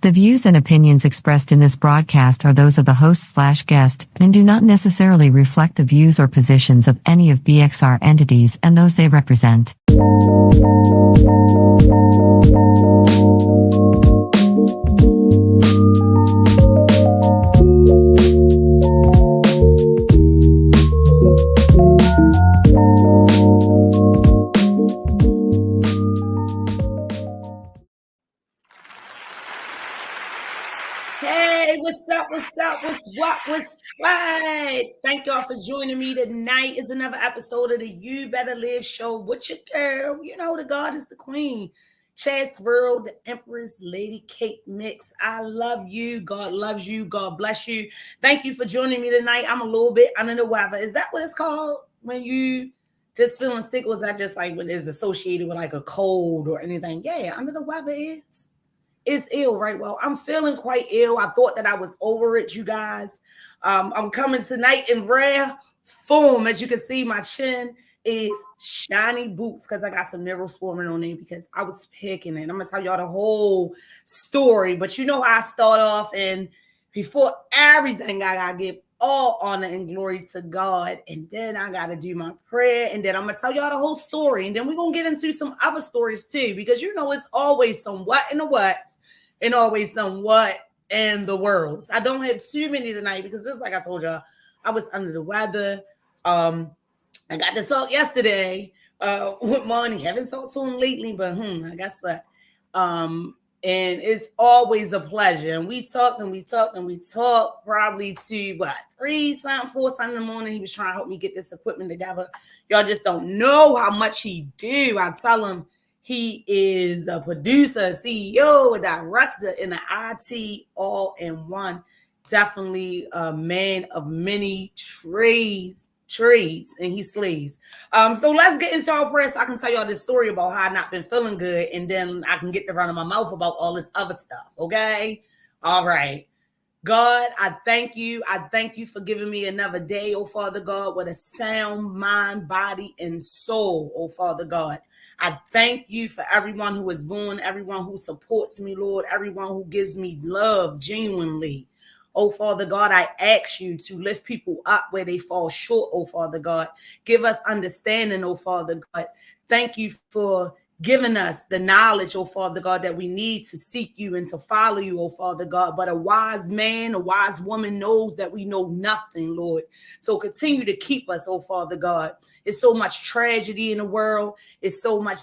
The views and opinions expressed in this broadcast are those of the host/guest and do not necessarily reflect the views or positions of any of BXR entities and those they represent. What's what? Thank y'all for joining me tonight. It's another episode of the You Better Live show with your girl. You know, the God is the queen. ChasReal, the Empress, Lady Kate Mix. I love you. God loves you. God bless you. Thank you for joining me tonight. I'm a little bit under the weather. Is that what it's called when you just feeling sick? Or is that just like when it's associated with like a cold or anything? Yeah, under the weather is. Is ill, right? Well, I'm feeling quite ill. I thought that I was over it, you guys. I'm coming tonight in rare form. As you can see, my chin is shiny boots because I got some neurosporin on there because I was picking it. I'm going to tell y'all the whole story, but you know how I start off, and before everything, I got to give all honor and glory to God, and then I got to do my prayer, and then I'm going to tell y'all the whole story, and then we're going to get into some other stories too, because you know it's always some what in the whats, and always some what in the world. I don't have too many tonight because just like I told y'all, I was under the weather. I got to talk yesterday with Monty. Haven't talked to him lately, but I guess what? And it's always a pleasure. And we talked probably to 3 something, 4 something in the morning. He was trying to help me get this equipment together. Y'all just don't know how much he do. I tell him he is a producer, a CEO, a director in the IT all-in-one. Definitely a man of many trades, and he slays. So let's get into our prayer so I can tell y'all this story about how I've not been feeling good, and then I can get to running my mouth about all this other stuff, okay? All right. God, I thank you. I thank you for giving me another day, oh Father God, with a sound mind, body, and soul, oh Father God. I thank you for everyone who is born, everyone who supports me, Lord, everyone who gives me love genuinely. Oh, Father God, I ask you to lift people up where they fall short, oh, Father God. Give us understanding, oh, Father God. Thank you for giving us the knowledge, oh, Father God, that we need to seek you and to follow you, oh, Father God. But a wise man, a wise woman knows that we know nothing, Lord. So continue to keep us, oh, Father God. It's so much tragedy in the world. It's so much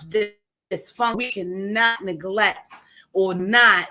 dysfunction. We cannot neglect or not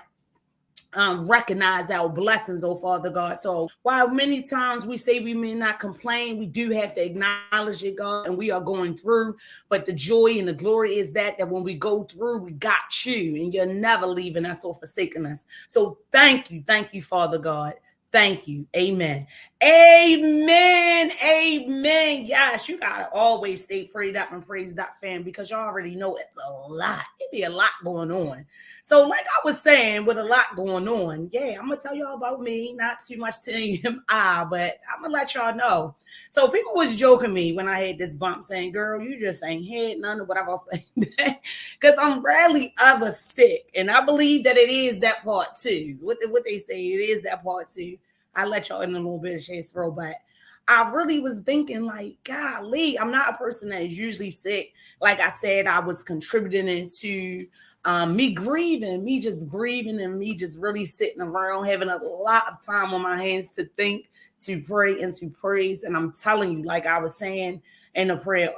recognize our blessings, oh Father God. So while many times we say we may not complain, we do have to acknowledge it, God, and we are going through. But the joy and the glory is that when we go through, we got you, and you're never leaving us or forsaking us. So thank you, Father God. Thank you. Amen. Amen. Amen. Yes, you gotta always stay prayed up and praised up, fam, because you already know it's a lot. It be a lot going on. So like I was saying, with a lot going on, yeah, I'm gonna tell y'all about me. Not too much TMI, but I'm gonna let y'all know. So people was joking me when I had this bump saying, girl, you just ain't had none of what I was saying. Because I'm rarely ever sick. And I believe that it is that part too. What they say, it is that part too. I'll let y'all in a little bit of ChasReal, but I really was thinking like, golly, I'm not a person that is usually sick. Like I said, I was contributing into me just grieving and me just really sitting around, having a lot of time on my hands to think, to pray, and to praise. And I'm telling you, like I was saying in the prayer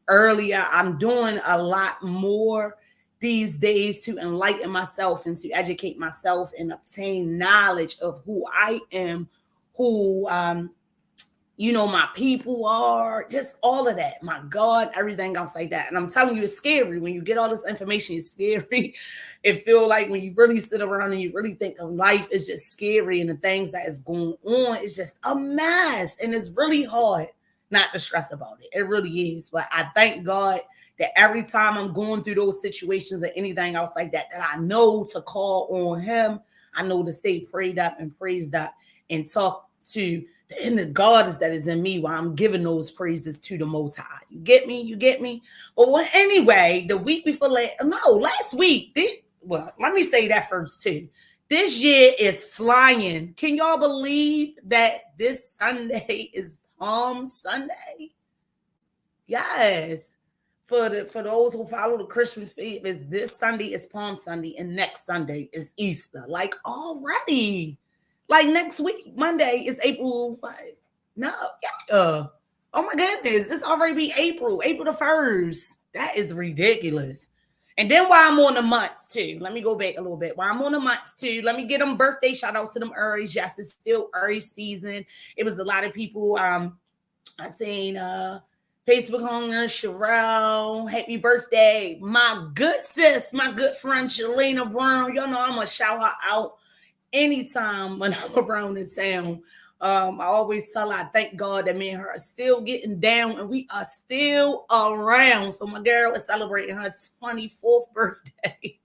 earlier, I'm doing a lot more these days to enlighten myself and to educate myself and obtain knowledge of who I am, who my people are, just all of that. My God, everything else like that. And I'm telling you, it's scary. When you get all this information, it's scary. It feels like when you really sit around and you really think of life, it's just scary. And the things that is going on is just a mess. And it's really hard not to stress about it. It really is. But I thank God that every time I'm going through those situations or anything else like that, that I know to call on him. I know to stay prayed up and praised up and talk to the inner goddess that is in me while I'm giving those praises to the Most High. You get me? Well, anyway, the week before last week, let me say that first too. This year is flying. Can y'all believe that this Sunday is Palm Sunday? Yes. For those who follow the Christian faith, is this Sunday is Palm Sunday and next Sunday is Easter. Like already. Like next week, Monday is April. No, yeah. Oh my goodness, it's already be April the 1st. That is ridiculous. And then while I'm on the months too, let me go back a little bit. While I'm on the months too, let me get them birthday shout outs to them Aries. Yes, it's still Aries season. It was a lot of people. I seen Facebook owner ChasReal, happy birthday. My good sis, my good friend Shalina Brown. Y'all know I'm gonna shout her out anytime when I'm around in town. I always tell her I thank God that me and her are still getting down and we are still around. So my girl is celebrating her 24th birthday.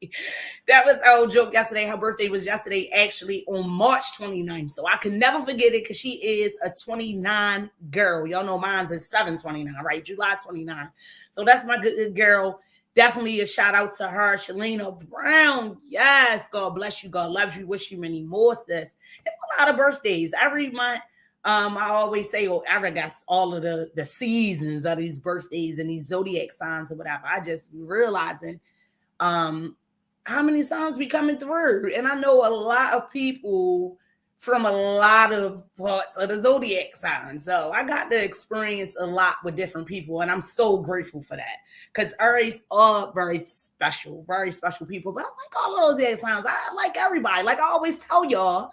That was our joke yesterday. Her birthday was yesterday, actually on March 29th. So I can never forget it because she is a 29 girl. Y'all know mine's is 7/29, right? July 29. So that's my good girl. Definitely a shout out to her, Shalina Brown. Yes, God bless you. God loves you. Wish you many more, sis. It's a lot of birthdays every month. I always say, I guess all of the seasons of these birthdays and these zodiac signs or whatever. I just realizing how many signs be coming through. And I know a lot of people from a lot of parts of the zodiac sign. So I got to experience a lot with different people. And I'm so grateful for that. Because Aries are very special people. But I like all of those zodiac signs. I like everybody. Like I always tell y'all,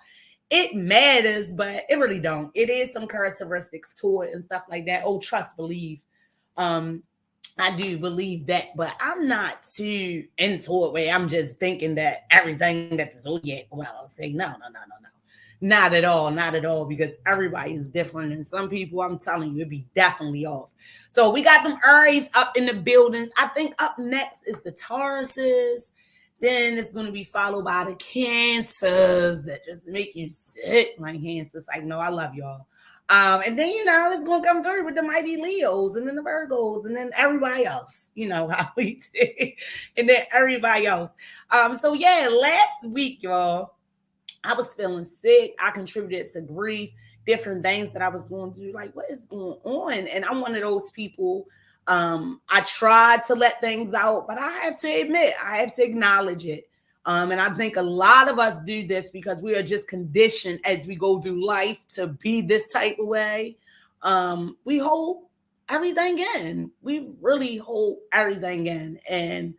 it matters, but it really don't. It is some characteristics to it and stuff like that. Oh, trust, believe. I do believe that, but I'm not too into it where I'm just thinking that everything that the zodiac, well, I'll say no. Not at all, because everybody is different. And some people, I'm telling you, it'd be definitely off. So we got them Aries up in the buildings. I think up next is the Tauruses. Then it's going to be followed by the Cancers that just make you sick. My hands just like, no, I love y'all. And then, it's going to come through with the mighty Leos and then the Virgos and then everybody else, how we do. And then everybody else. So yeah, last week, y'all, I was feeling sick. I contributed to grief, different things that I was going through. Like, what is going on? And I'm one of those people. I tried to let things out, but I have to admit, I have to acknowledge it. And I think a lot of us do this because we are just conditioned as we go through life to be this type of way. We hold everything in. We really hold everything in. And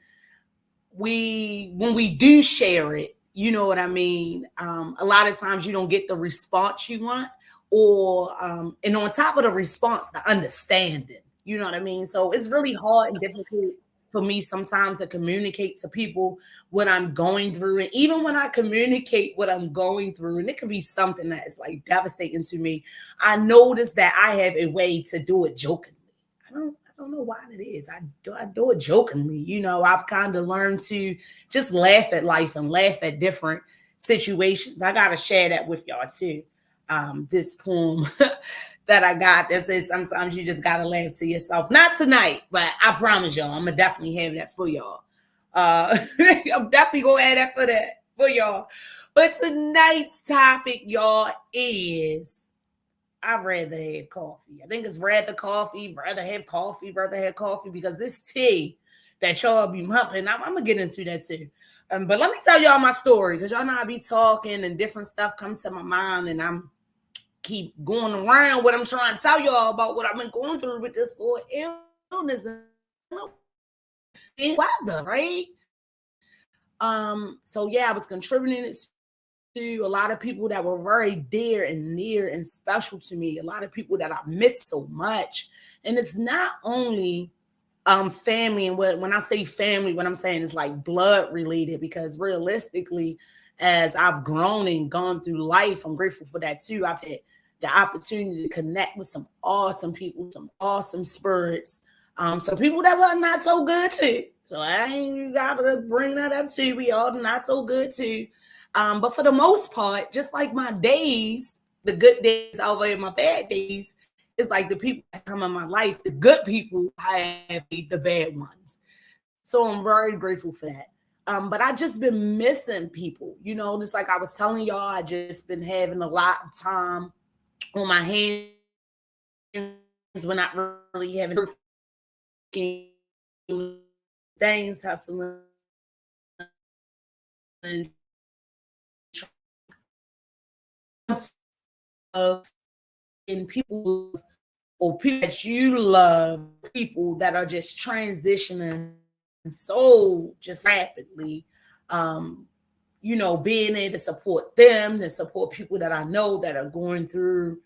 when we do share it, you know what I mean? A lot of times you don't get the response you want, and on top of the response, the understanding. You know what I mean? So it's really hard and difficult for me sometimes to communicate to people what I'm going through. And even when I communicate what I'm going through, and it can be something that is like devastating to me, I notice that I have a way to do it jokingly. I don't know why it is. I do it jokingly. I've kind of learned to just laugh at life and laugh at different situations. I got to share that with y'all too. This poem that I got that says sometimes you just got to laugh to yourself. Not tonight, but I promise y'all, I'm going to definitely have that for y'all. I'm definitely going to add that for y'all. But tonight's topic, y'all, is I'd rather have coffee. I think it's rather have coffee, because this tea that y'all be humping, I'm going to get into that too. But let me tell y'all my story, because y'all know I be talking and different stuff comes to my mind, and I'm keep going around what I'm trying to tell y'all about what I've been going through with this illness and weather, right? So yeah, I was contributing it to a lot of people that were very dear and near and special to me, a lot of people that I miss so much. And it's not only family, and when I say family, what I'm saying is like blood related, because realistically, as I've grown and gone through life, I'm grateful for that too. I've had the opportunity to connect with some awesome people, some awesome spirits, some people that were not so good too. So I ain't got to bring that up too. We all not so good too. But for the most part, just like my days, the good days outweigh my bad days, it's like the people that come in my life, the good people have the bad ones. So I'm very grateful for that. But I just been missing people, just like I was telling y'all, I just been having a lot of time on my hands. We're not really having things, hustling, and people or people that you love, people that are just transitioning so just rapidly. Being able to support them, to support people that I know that are going through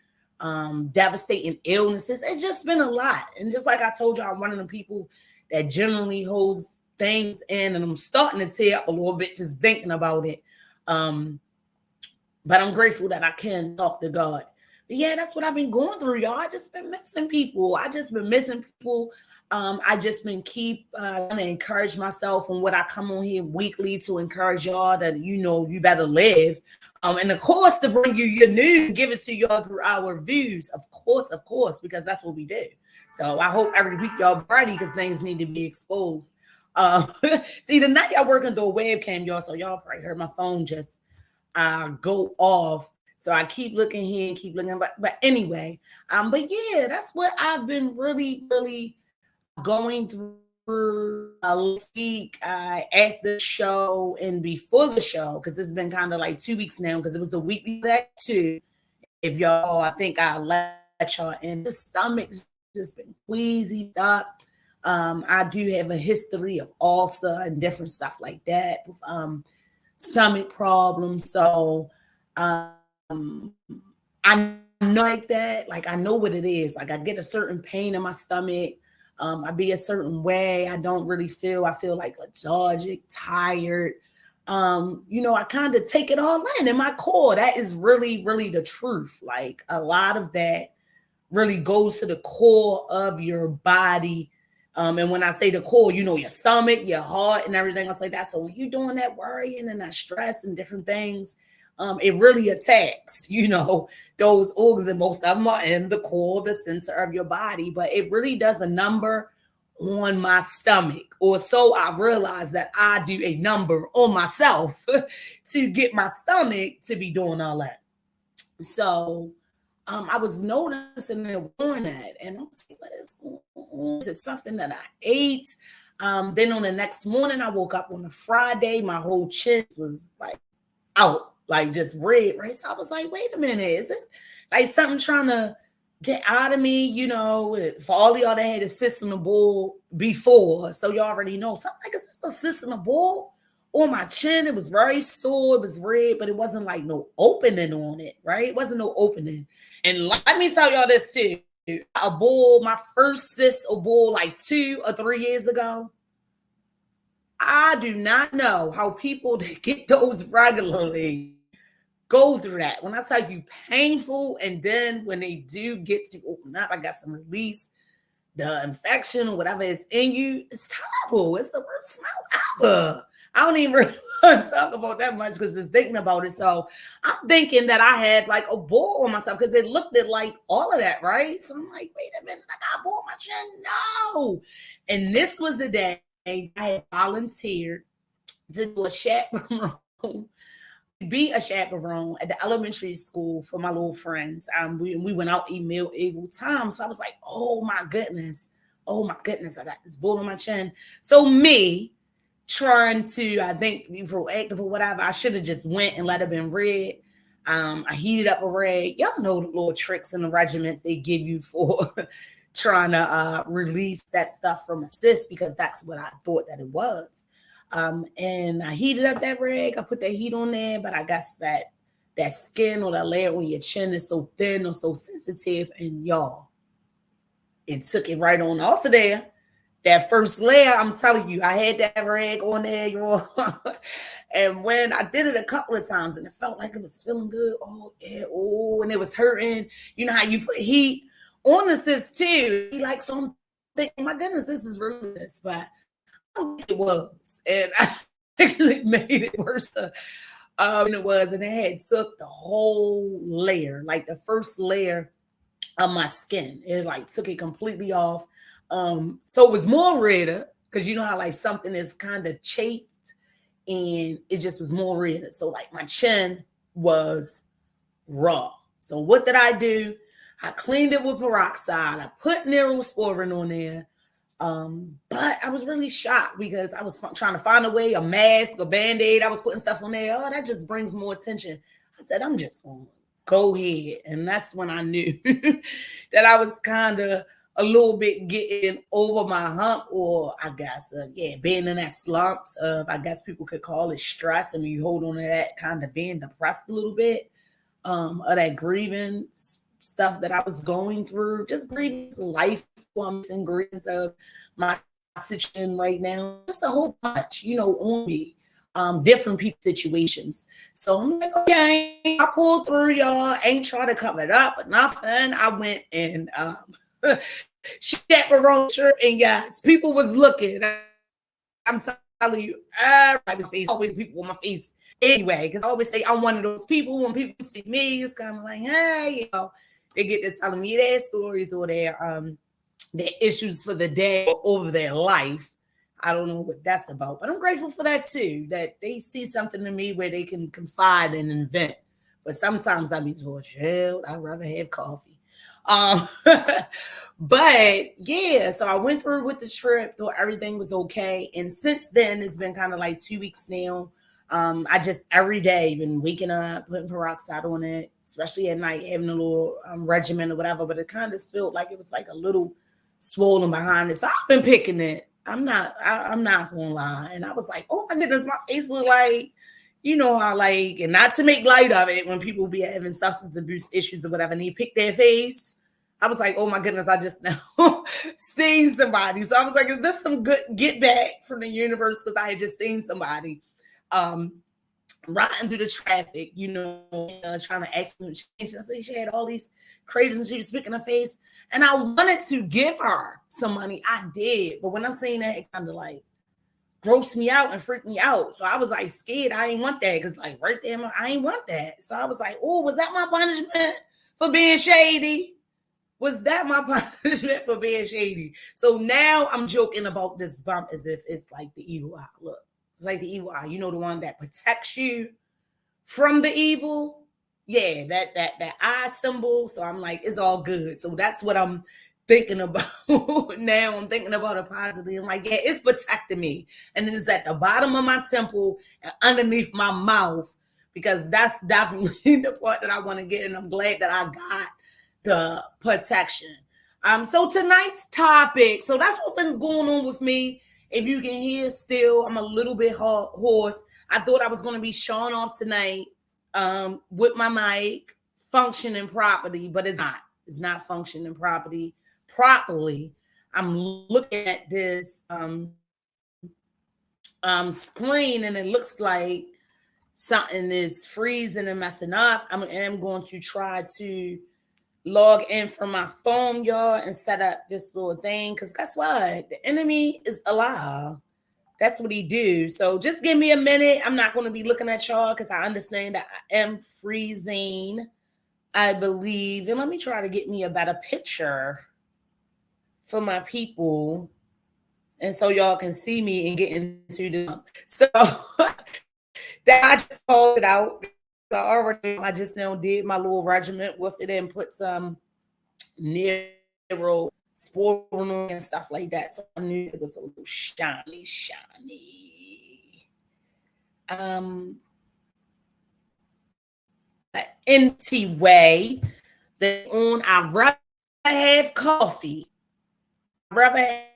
devastating illnesses. It's just been a lot. And just like I told you, I'm one of the people that generally holds things in, and I'm starting to tear up a little bit just thinking about it. But I'm grateful that I can talk to God. But yeah, that's what I've been going through, y'all. I just been missing people. I just been trying to encourage myself on what I come on here weekly to encourage y'all that you better live. And of course to bring you your news, give it to y'all through our views. Of course, because that's what we do. So I hope every week y'all ready because things need to be exposed. See, tonight y'all working through a webcam, y'all, so y'all probably heard my phone just go off. So I keep looking here and keep looking, but anyway, but yeah, that's what I've been really, really going through last week at the show and before the show, because it's been kind of like 2 weeks now, because it was the week back too. If y'all, I think I let y'all in. The stomach's just been queasy up. I do have a history of ulcer and different stuff like that with stomach problems. So I know like that. Like I know what it is. Like I get a certain pain in my stomach. I be a certain way. I feel like lethargic, tired. I kind of take it all in my core. That is really, really the truth. Like a lot of that really goes to the core of your body. And when I say the core, your stomach, your heart, and everything else like that. So when you're doing that worrying and that stress and different things, it really attacks, those organs, and most of them are in the core, the center of your body. But it really does a number on my stomach, or so I realize that I do a number on myself to get my stomach to be doing all that. So I was noticing and doing that, and I'm saying, what is going on? Is it something that I ate? Then on the next morning, I woke up on a Friday, my whole chin was like out, like just red, right? So I was like, wait a minute, is it like something trying to get out of me? For all of y'all that had a cyst in the bowl before, so you already know. So I'm like, is this a cyst in the bowl on my chin? It was very sore, it was red, but it wasn't like no opening on it, right? It wasn't no opening. And let me tell y'all this too. My first cyst or bull like 2 or 3 years ago. I do not know how people that get those regularly go through that. When I tell you painful, and then when they do get to open up, I got some release, the infection or whatever is in you, it's terrible. It's the worst smell ever. I don't even really want to talk about that much because it's thinking about it. So I'm thinking that I had like a bull on myself because it looked at like all of that, right? So I'm like, wait a minute, I got a bull on my chin. No. And this was the day I had volunteered to do a chaperone, be a chaperone at the elementary school for my little friends. We went out eating meal able time. So I was like, oh my goodness, I got this bull on my chin. So me trying to, I think, be proactive or whatever, I should have just went and let it been red. I heated up a rag. Y'all know the little tricks and the regiments they give you for trying to release that stuff from a cyst, because that's what I thought that it was. And I heated up that rag. I put that heat on there, but I guess that skin or that layer on your chin is so thin or so sensitive, and y'all, it took it right on off of there. That first layer, I'm telling you, I had that rag on there, y'all. And when I did it a couple of times and it felt like it was feeling good, and it was hurting. You know how you put heat on the cyst too. Like, so I'm thinking, my goodness, this is really this, but I don't think it was. And I actually made it worse than it was. And it had took the whole layer, like the first layer of my skin. It like took it completely off. So it was more redder, because you know how like something is kind of chafed and it just was more red. So like my chin was raw. So what did I do? I cleaned it with peroxide. I put Neosporin on there. But I was really shocked because I was trying to find a way, a mask, a Band-Aid. I was putting stuff on there. Oh, that just brings more attention. I said, I'm just going to go ahead. And that's when I knew that I was kind of a little bit getting over my hump, or I guess, being in that slump of, I guess people could call it stress. And you hold on to that, kind of being depressed a little bit, of that grieving stuff that I was going through, just grieving life and grieving of my situation right now, just a whole bunch, on me. Different people situations. So I'm like, okay, I pulled through, y'all. Ain't trying to cover it up, but nothing. I went and chaperone shirt, and yes, people was looking. I'm telling you, everybody's face, always people on my face. Anyway, because I always say I'm one of those people. When people see me, it's kind of like, hey, they get to telling me their stories or their issues for the day or over their life. I don't know what that's about, but I'm grateful for that too, that they see something in me where they can confide and invent. But sometimes I be told, child, I'd rather have coffee. But yeah, so I went through with the trip, thought everything was okay. And since then, it's been kind of like 2 weeks now. I just every day been waking up, putting peroxide on it, especially at night, having a little regimen or whatever. But it kind of felt like it was like a little swollen behind it. So I've been picking it. I'm not gonna lie. And I was like, oh my goodness, my face look like, how like, and not to make light of it when people be having substance abuse issues or whatever, and they pick their face. I was like, oh my goodness, I just now seen somebody. So I was like, is this some good get back from the universe? Because I had just seen somebody riding through the traffic, trying to ask them to change. I said she had all these cravings and she was picking her face. And I wanted to give her some money. I did. But when I seen that, it kind of like grossed me out and freaked me out. So I was like scared. I ain't want that because like right there, I ain't want that. So I was like, oh, was that my punishment for being shady? Was that my punishment for being shady? So now I'm joking about this bump as if it's like the evil eye. Look, it's like the evil eye. The one that protects you from the evil. Yeah, that eye symbol. So I'm like, it's all good. So that's what I'm thinking about now. I'm thinking about it positively. I'm like, yeah, it's protecting me. And then it's at the bottom of my temple and underneath my mouth, because that's definitely the part that I want to get. And I'm glad that I got the protection. So tonight's topic, so that's what's been going on with me. If you can hear still, I'm a little bit hoarse. I thought I was going to be showing off tonight with my mic functioning properly, but it's not. It's not functioning properly. I'm looking at this screen, and it looks like something is freezing and messing up. I am going to try to log in from my phone, y'all, and set up this little thing. Because guess what? The enemy is alive. That's what he do. So just give me a minute. I'm not going to be looking at y'all because I understand that I am freezing, I believe. And let me try to get me a better picture for my people. And so y'all can see me and get into the... So that I just called it out. I just now did my little regiment with it and put some Neosporin and stuff like that. So I knew it was a little shiny. An empty way that on I'd rather have coffee. That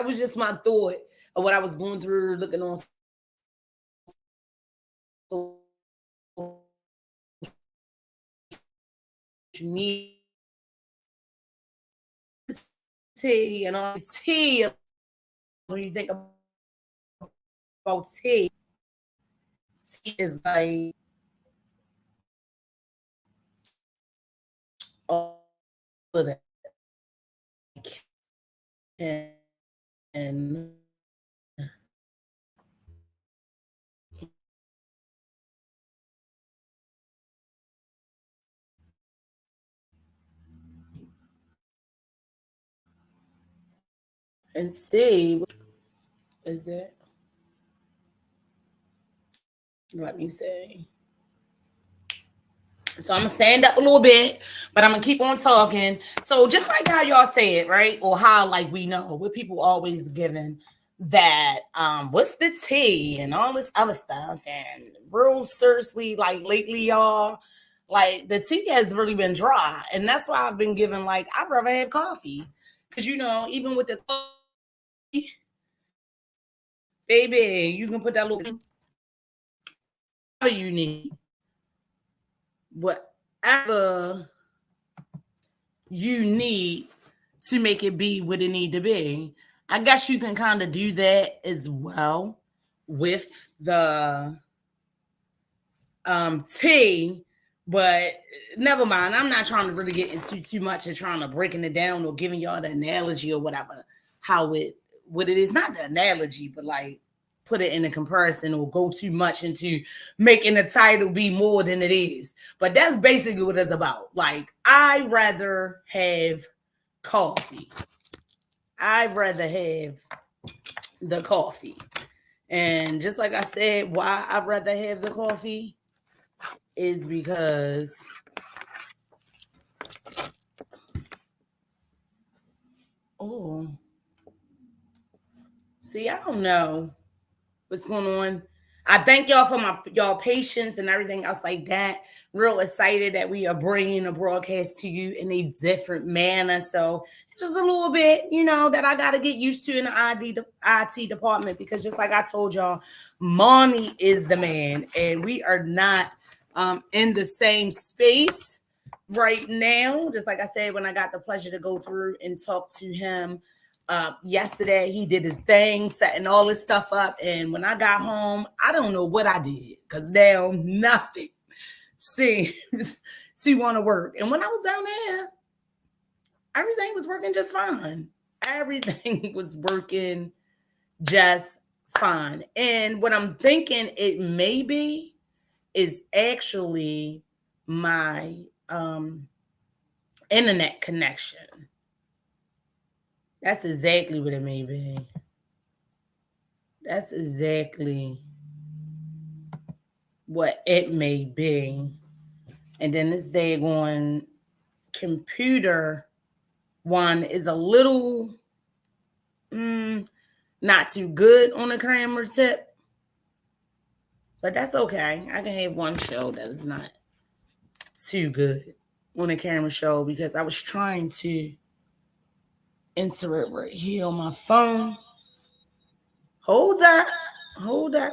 was just my thought of what I was going through, looking on me tea and all tea. When you think about tea is like all of that. And see, is it? Let me see. So I'm gonna stand up a little bit, but I'm gonna keep on talking. So just like how y'all said, right? Or how like we know what people always giving that what's the tea and all this other stuff. And real seriously, like lately, y'all, like the tea has really been dry. And that's why I've been giving like I'd rather have coffee. Cause even with the coffee, baby, you can put that little you need. Whatever you need to make it be what it need to be. I guess you can kind of do that as well with the tea, but never mind. I'm not trying to really get into too much and trying to breaking it down or giving y'all the analogy or whatever, what it is, not the analogy, but like put it in a comparison or go too much into making the title be more than it is. But that's basically what it's about. Like, I'd rather have coffee. I'd rather have the coffee. And just like I said, why I'd rather have the coffee is because see, I don't know what's going on. I thank y'all for y'all patience and everything else like that. Real excited that we are bringing a broadcast to you in a different manner. So just a little bit, that I got to get used to in the IT department, because just like I told y'all, mommy is the man, and we are not in the same space right now. Just like I said, when I got the pleasure to go through and talk to him yesterday, he did his thing, setting all this stuff up. And when I got home, I don't know what I did, because now nothing seems to want to work. And when I was down there, everything was working just fine. Everything was working just fine. And what I'm thinking it may be is actually my internet connection. That's exactly what it may be. That's exactly what it may be. And then this daggone computer one is a little not too good on the camera tip. But that's okay. I can have one show that is not too good on the camera show, because I was trying to insert it right here on my phone. Hold that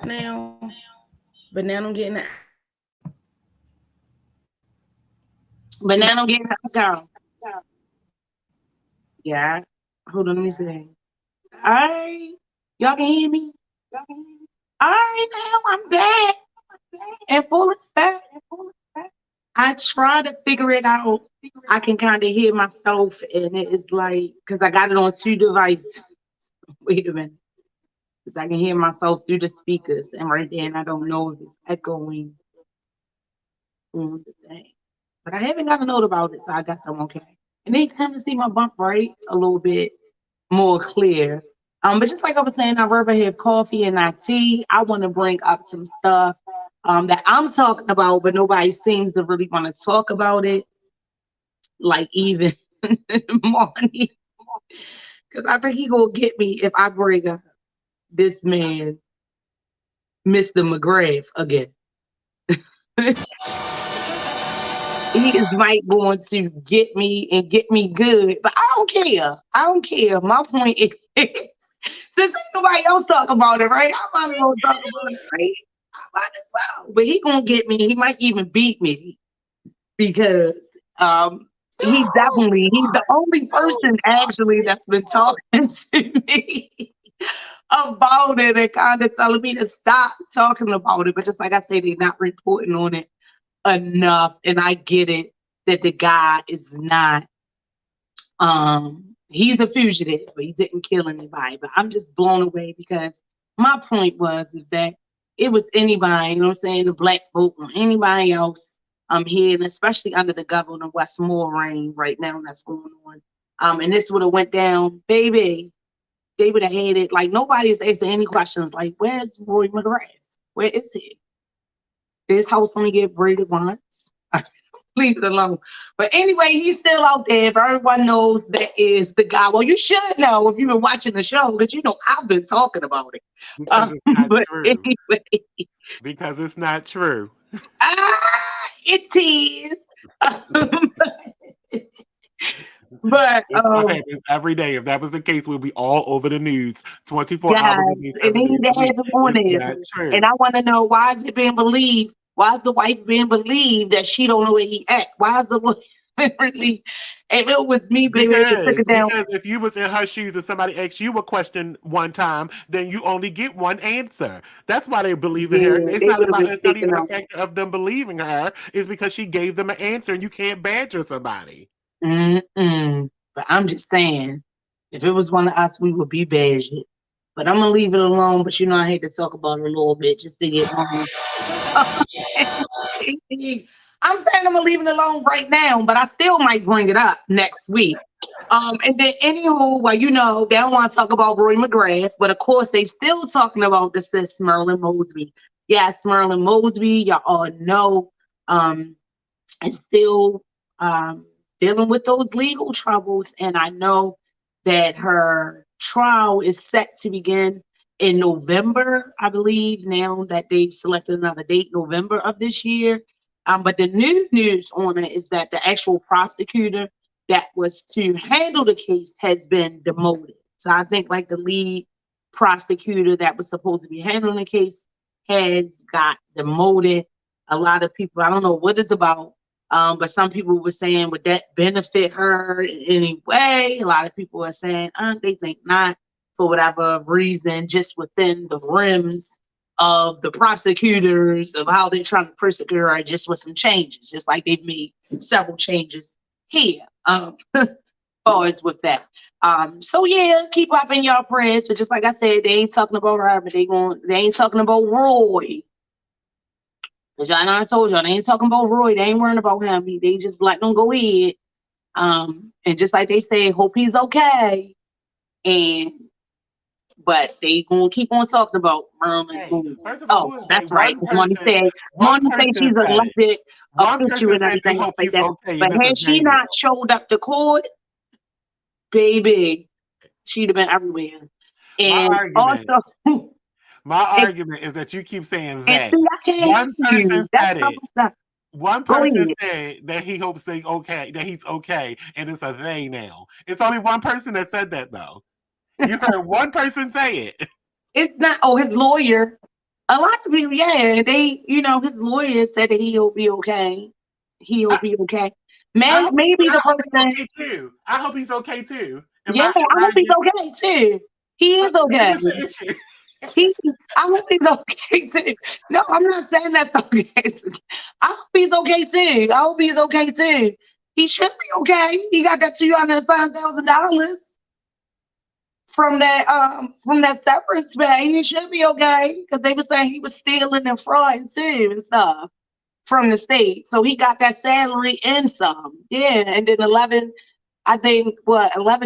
now. But now I'm getting that. But now I'm getting that down. Yeah. Hold on, let me see. All right. Y'all can hear me? All right, now I'm back in full effect. I try to figure it out. I can kind of hear myself, and it is like, because I got it on 2 devices. Wait a minute. Because I can hear myself through the speakers, and right there, and I don't know if it's echoing on the thing. But I haven't got a note about it, so I guess I'm okay. And then you kind of see my bump rate a little bit more clear. But just like I was saying, I'd rather have coffee and not tea. I want to bring up some stuff that I'm talking about, but nobody seems to really want to talk about it. Like even Marnie, because I think he gonna get me if I bring up this man, Mr. McGrath, again. He is might going to get me and get me good, but I don't care. I don't care. My point is, since ain't nobody else talk about it, right? I might as well talk about it, right? I might as well. But he gonna get me. He might even beat me, because he's the only person actually that's been talking to me about it and kind of telling me to stop talking about it. But just like I say, they're not reporting on it enough. And I get it that the guy is not he's a fugitive, but he didn't kill anybody. But I'm just blown away, because my point was that it was anybody, you know what I'm saying, the black folk or anybody else here, and especially under the Governor Westmore reign right now that's going on. And this would have went down, baby. They would have had it. Like, nobody's asking any questions like, where's Roy McGrath? Where is he? This house only get braided once. Leave it alone. But anyway, he's still out there. If everyone knows that is the guy. Well, you should know if you've been watching the show, because you know I've been talking about it. Because it's not But true. anyway, Because it's not true. it is. But This stuff happens every day. If that was the case, we'll be all over the news 24 hours a day, 7 days a week. It's not true. And I want to know, why is it being believed? Why is the wife being believed that she don't know where he at? Why is the woman really? If it was me, baby, because if you was in her shoes and somebody asked you a question one time, then you only get one answer. That's why they believe in her. It's not even a factor of them believing her. It's because she gave them an answer, and you can't badger somebody. But I'm just saying, if it was one of us, we would be badgered. But I'm gonna leave it alone. But you know, I hate to talk about it a little bit just to get on. I'm saying I'm gonna leave it alone right now, but I still might bring it up next week. And then anywho, well, you know, they don't want to talk about Roy McGrath, but of course they still talking about the sis Merlin Mosby. Yes, Merlin Mosby, y'all all know, is still dealing with those legal troubles, and I know that her trial is set to begin in November, I believe, now that they've selected another date, November of this year. But the new news on it is that the actual prosecutor that was to handle the case has been demoted. So I think like the lead prosecutor that was supposed to be handling the case has got demoted. A lot of people, I don't know what it's about, but some people were saying, would that benefit her in any way? A lot of people are saying, they think not, for whatever reason, just within the rims of the prosecutors of how they're trying to persecute her, just with some changes, just like they've made several changes here. Always with that. So yeah, keep up in your prayers. But just like I said, they ain't talking about her, but they ain't talking about Roy. Cause y'all know I told y'all, they ain't talking about Roy. They ain't worrying about him. They just let them go ahead. And just like they say, hope he's okay. But they gonna keep on talking about Merlin. Hey, first of all, that's right. Money said she's elected official and everything like that. Okay, but had she not showed up to court, baby, she'd have been everywhere. And my argument is that you keep saying that. One person said it. One person said that he hopes he's okay, and it's a they now. It's only one person that said that, though. You heard one person say it. It's not. His lawyer. A lot of people, his lawyer said that he'll be okay. He'll be okay. Maybe the person. Too. I hope he's okay too. I hope he's okay too. He is okay. I hope he's okay too. No, I'm not saying that's okay. I hope he's okay too. He should be okay. He got that $200,000 from that severance pay. He should be okay, because they were saying he was stealing and frauding too and stuff from the state. So he got that salary and some. Yeah, and then 11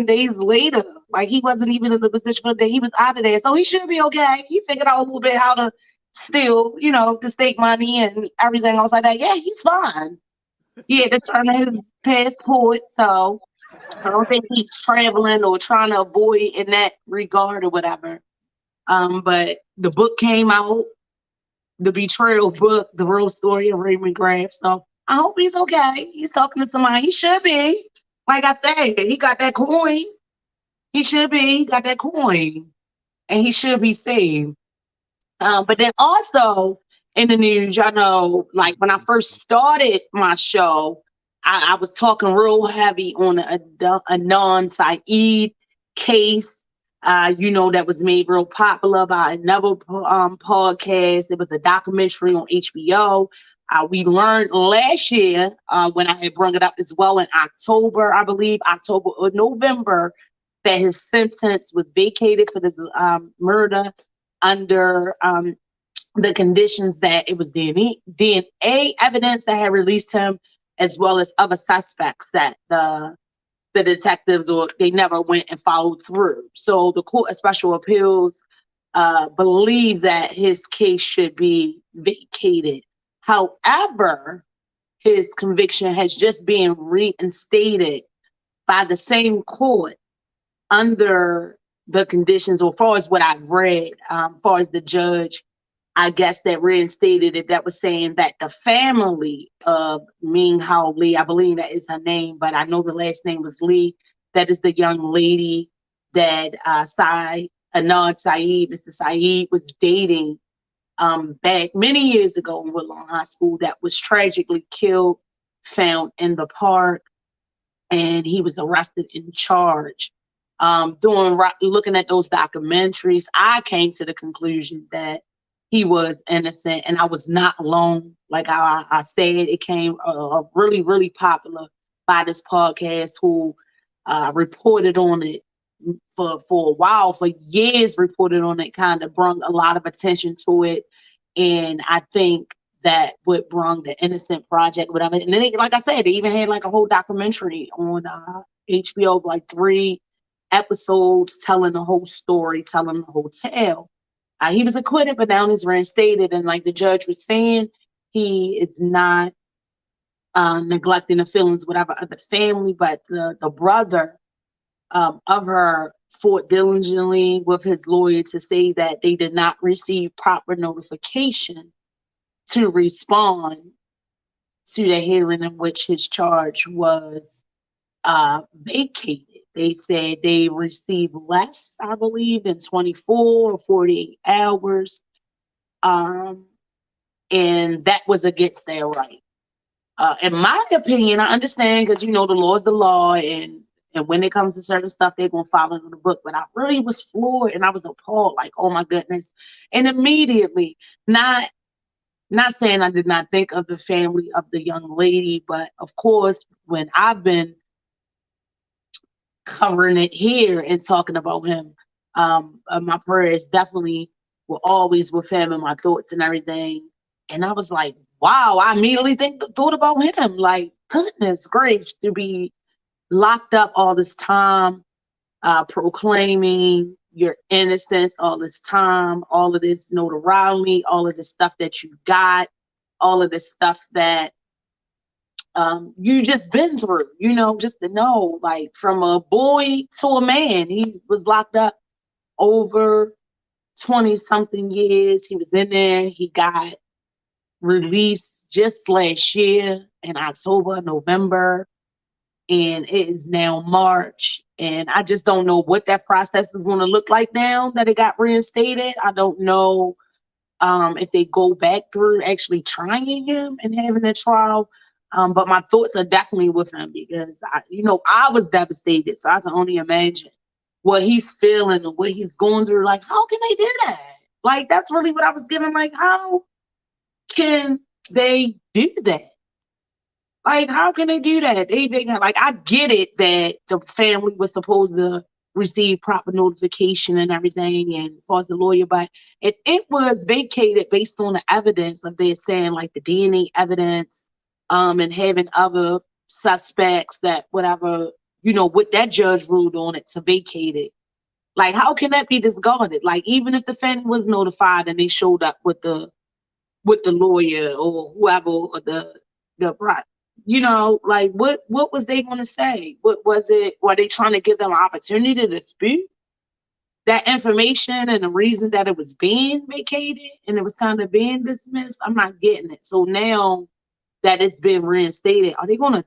days later, like he wasn't even in the position that he was out of there. So he should be okay. He figured out a little bit how to steal, the state money and everything else like that. Yeah, he's fine. Yeah, to turn his passport. So I don't think he's traveling or trying to avoid in that regard or whatever. But the book came out, the betrayal book, the real story of Ray McGrath. So I hope he's okay. He's talking to somebody. He should be. Like I said, he got that coin. He should be. He got that coin. And he should be saved. But then also in the news, y'all know, like when I first started my show, I was talking real heavy on a Adnan case, that was made real popular by another podcast. It was a documentary on HBO. We learned last year when I had brought it up as well in October, I believe, October or November, that his sentence was vacated for this murder under the conditions that it was DNA evidence that had released him, as well as other suspects that the detectives they never went and followed through. So the Court of Special Appeals believe that his case should be vacated. However, his conviction has just been reinstated by the same court under the conditions, or far as what I've read, far as the judge, I guess, that reinstated it, that was saying that the family of Ming Hao Lee, I believe that is her name, but I know the last name was Lee. That is the young lady that Anand Saeed, Mr. Saeed, was dating back many years ago in Woodlawn High School, that was tragically killed, found in the park, and he was arrested and charged. Looking at those documentaries, I came to the conclusion that he was innocent, and I was not alone. Like I said, it came really, really popular by this podcast who reported on it for a while, for years, reported on it, kind of brought a lot of attention to it. And I think that what brought the Innocent Project, whatever. And then, like I said, they even had like a whole documentary on HBO, like 3 episodes telling the whole story, telling the whole tale. He was acquitted, but now he's reinstated. And like the judge was saying, he is not neglecting the feelings, whatever, of the family, but the brother of her fought diligently with his lawyer to say that they did not receive proper notification to respond to the hearing in which his charge was vacated. They said they received less, I believe, than 24 or 48 hours. And that was against their right. In my opinion, I understand, because, the law is the law, and when it comes to certain stuff, they're going to follow the book. But I really was floored, and I was appalled, like, oh my goodness. And immediately, not saying I did not think of the family of the young lady, but of course, when I've been covering it here and talking about him, my prayers definitely were always with him, and my thoughts and everything. And I was like, wow, I immediately thought about him. Like, goodness gracious, to be locked up all this time, proclaiming your innocence all this time, all of this notoriety, all of this stuff that you got, all of this stuff that you just been through, just to know, like, from a boy to a man. He was locked up over 20 something years. He was in there. He got released just last year in October, November, and it is now March. And I just don't know what that process is going to look like now that it got reinstated. I don't know if they go back through actually trying him and having a trial. But my thoughts are definitely with him, because I was devastated. So I can only imagine what he's feeling and what he's going through. Like, how can they do that? Like, that's really what I was getting. Like, how can they do that? Like, how can they do that? They like, I get it that the family was supposed to receive proper notification and everything, and for the lawyer, but if it was vacated based on the evidence of they're saying, like, the DNA evidence, and having other suspects that whatever, what that judge ruled on it to vacate it. Like, how can that be discarded? Like, even if the family was notified and they showed up with the lawyer or whoever, or the like, what was they going to say? What was it? Were they trying to give them an opportunity to dispute that information and the reason that it was being vacated and it was kind of being dismissed? I'm not getting it. So now that it's been reinstated, are they going to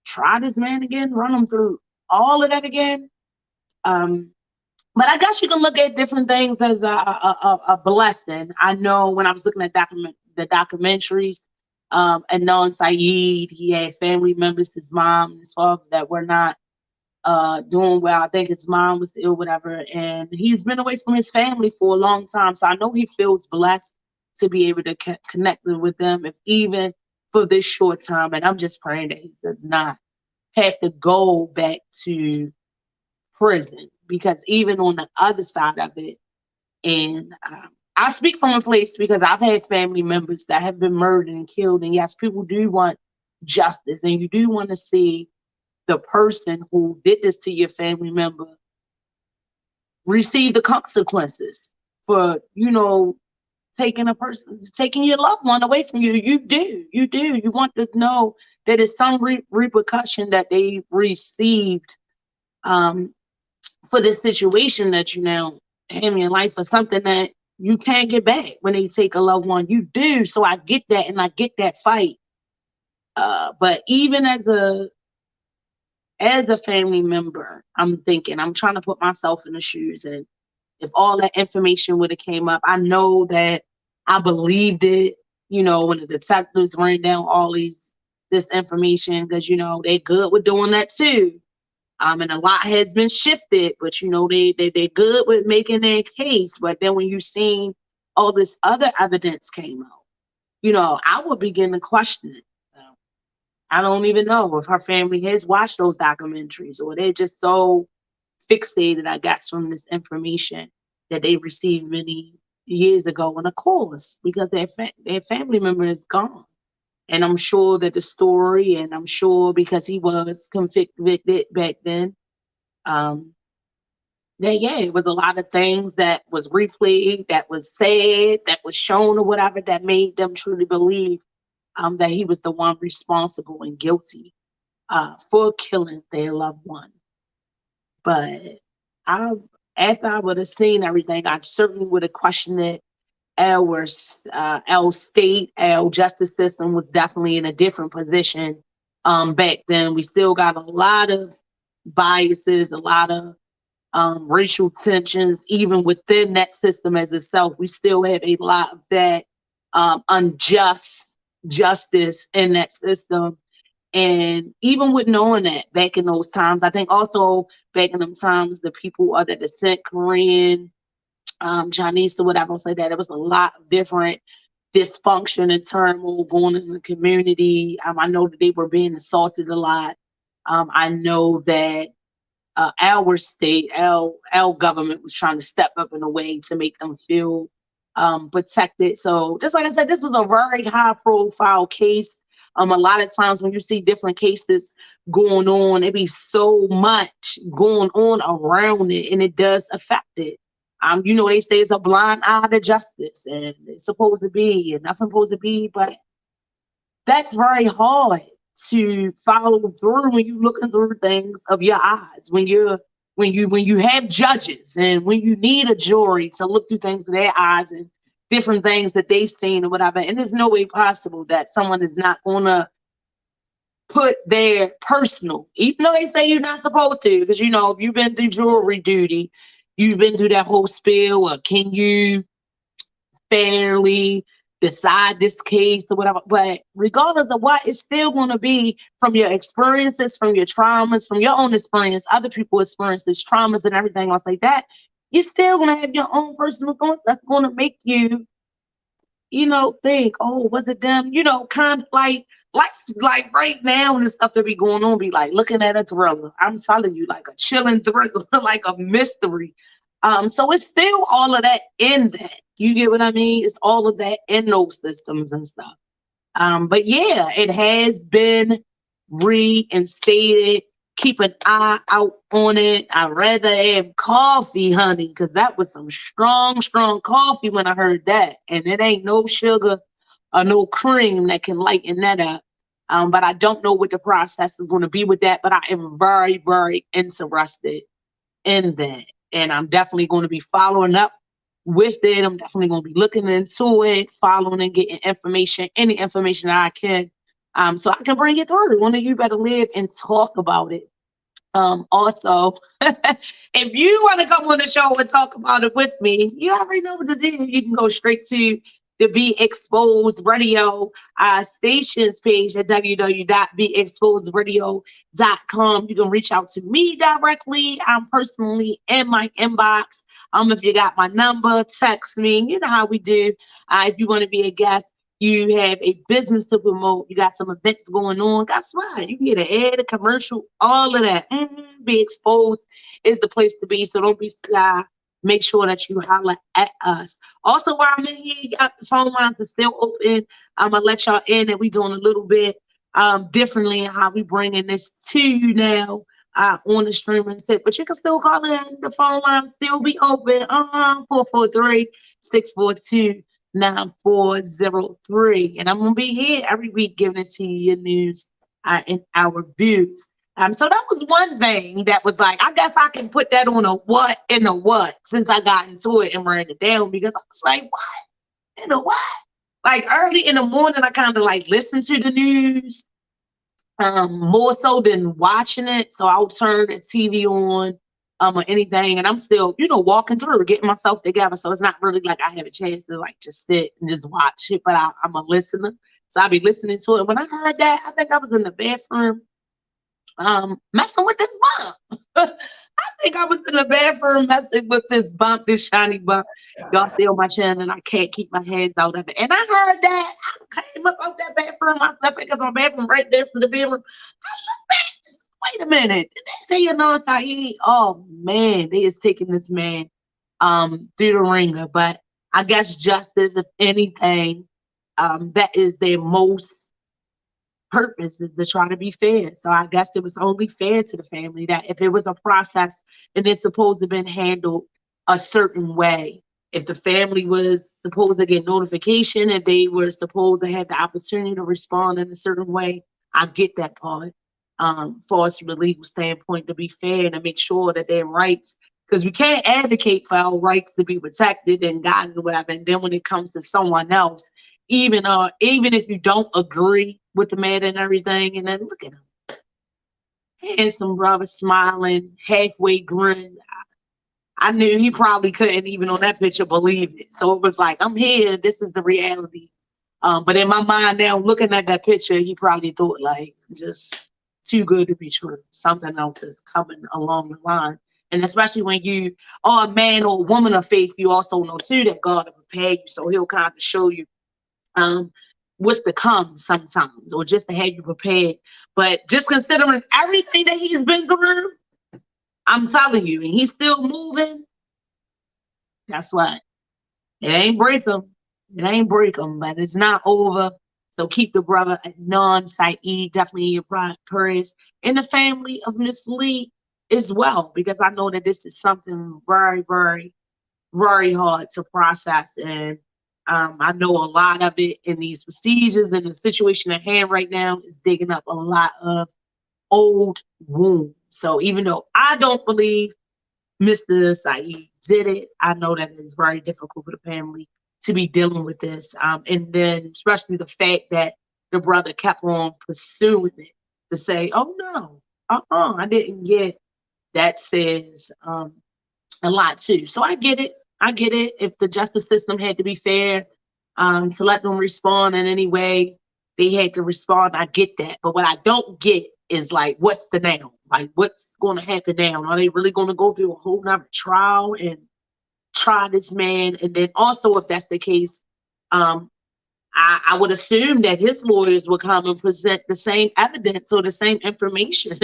try this man again, run him through all of that again? But I guess you can look at different things as a blessing. I know when I was looking at the documentaries, Anon Saeed, he had family members, his mom and his father, that were not doing well. I think his mom was ill, whatever, and he's been away from his family for a long time. So I know he feels blessed to be able to connect with them, if even for this short time. And I'm just praying that he does not have to go back to prison, because even on the other side of it, and I speak from a place because I've had family members that have been murdered and killed, and yes, people do want justice, and you do want to see the person who did this to your family member receive the consequences for, to taking your loved one away from you. You do. You want to know that there's some repercussion that they received for this situation that you now have in your life, for something that you can't get back when they take a loved one. You do. So I get that, and I get that fight. But even as a family member, I'm trying to put myself in the shoes, and if all that information would have came up, I know that I believed it, when the detectives ran down all this information, because, they're good with doing that too. And a lot has been shifted, but, they're good with making their case. But then when you seen all this other evidence came out, I would begin to question it. I don't even know if her family has watched those documentaries, or they're just so fixated, I guess, from this information that they received many years ago. And of course, because their family member is gone. And I'm sure that the story, and I'm sure because he was convicted back then, it was a lot of things that was replayed, that was said, that was shown, or whatever, that made them truly believe that he was the one responsible and guilty for killing their loved one. But after I would have seen everything, I certainly would have questioned it. Our justice system was definitely in a different position back then. We still got a lot of biases, a lot of racial tensions, even within that system as itself. We still have a lot of that unjust justice in that system. And even with knowing that back in those times, I think also back in them times, the people of the descent, Korean, Chinese, or whatever, say that, there was a lot of different dysfunction and turmoil going in the community. I know that they were being assaulted a lot. I know that our state, our government was trying to step up in a way to make them feel protected. So just like I said, this was a very high profile case. A lot of times when you see different cases going on, it be so much going on around it, and it does affect it. They say it's a blind eye to justice, and it's supposed to be, and nothing supposed to be, but that's very hard to follow through when you're looking through things of your eyes, when you have judges, and when you need a jury to look through things of their eyes and different things that they've seen or whatever. And there's no way possible that someone is not going to put their personal, even though they say you're not supposed to, because, if you've been through jury duty, you've been through that whole spiel of, can you fairly decide this case or whatever. But regardless of what, it's still going to be from your experiences, from your traumas, from your own experience, other people's experiences, traumas, and everything else like that. You're still going to have your own personal thoughts that's going to make you, think, oh, was it them? Kind of like right now, and the stuff that be going on, be like looking at a thriller. I'm telling you, like a chilling thriller, like a mystery. So it's still all of that in that. You get what I mean? It's all of that in those systems and stuff. But yeah, it has been reinstated. Keep an eye out on it. I'd rather have coffee, honey, because that was some strong, strong coffee when I heard that. And it ain't no sugar or no cream that can lighten that up. But I don't know what the process is going to be with that. But I am very, very interested in that. And I'm definitely going to be following up with it. I'm definitely going to be looking into it, following and getting information, any information that I can, so I can bring it through. One of you better live and talk about it. Also, if you want to come on the show and talk about it with me, you already know what to do. You can go straight to the Be Exposed Radio stations page at www.beexposedradio.com. You can reach out to me directly. I'm personally in my inbox. If you got my number, text me. You know how we do. If you want to be a guest, you have a business to promote, you got some events going on, guess what? You can get an ad, a commercial, all of that. Be Exposed is the place to be. So don't be shy. Make sure that you holler at us. Also, while I'm in here, you got the phone lines are still open. I'm going to let y'all in that we're doing a little bit differently in how we bringing this to you now on the streaming set. But you can still call in. The phone lines still be open. 443-642 9403. And I'm going to be here every week giving it to you your news and our views. So that was one thing that was like, I guess I can put that on a what in a what since I got into it and ran it down, because I was like, what in a what? Like early in the morning, I kind of like listen to the news more so than watching it. So I'll turn the TV on or anything, and I'm still, walking through, getting myself together. So it's not really like I have a chance to like just sit and just watch it, but I'm a listener. So I'll be listening to it. When I heard that, I think I was in the bathroom messing with this bump. I think I was in the bathroom messing with this bump, this shiny bump. Y'all see on my channel, and I can't keep my hands out of it. And I heard that. I came up out that bathroom myself because my bathroom right next to the bedroom. I look back. Wait a minute. Did they say Saeed? Oh man, they is taking this man through the ringer. But I guess justice, if anything, that is their most purpose, is to try to be fair. So I guess it was only fair to the family that if it was a process and it's supposed to have been handled a certain way, if the family was supposed to get notification, if they were supposed to have the opportunity to respond in a certain way, I get that part. For us from the legal standpoint, to be fair and to make sure that their rights, because we can't advocate for our rights to be protected and gotten whatever. And then when it comes to someone else, even if you don't agree with the man and everything, and then look at him, handsome brother, smiling, halfway grin. I knew he probably couldn't even on that picture believe it. So it was like, I'm here. This is the reality. But in my mind now, looking at that picture, he probably thought like just too good to be true. Something else is coming along the line. And especially when you are a man or a woman of faith, you also know too that God will prepare you. So he'll kind of show you what's to come sometimes, or just to have you prepared. But just considering everything that he's been through, I'm telling you, and he's still moving. That's why it ain't break him. It ain't break him, but it's not over. So keep the brother Saeed definitely in your prayers, and the family of Miss Lee as well, because I know that this is something very, very, very hard to process. And I know a lot of it in these procedures, and the situation at hand right now is digging up a lot of old wounds. So even though I don't believe Mr. Saeed did it, I know that it's very difficult for the family to be dealing with this. And then especially the fact that the brother kept on pursuing it to say, oh no, I didn't get that. Says a lot too. So I get it. If the justice system had to be fair, to let them respond in any way they had to respond, I get that. But what I don't get is like, what's the now? Like, what's going to happen now? Are they really going to go through a whole nother trial and try this man? And then also, if that's the case, I would assume that his lawyers will come and present the same evidence or the same information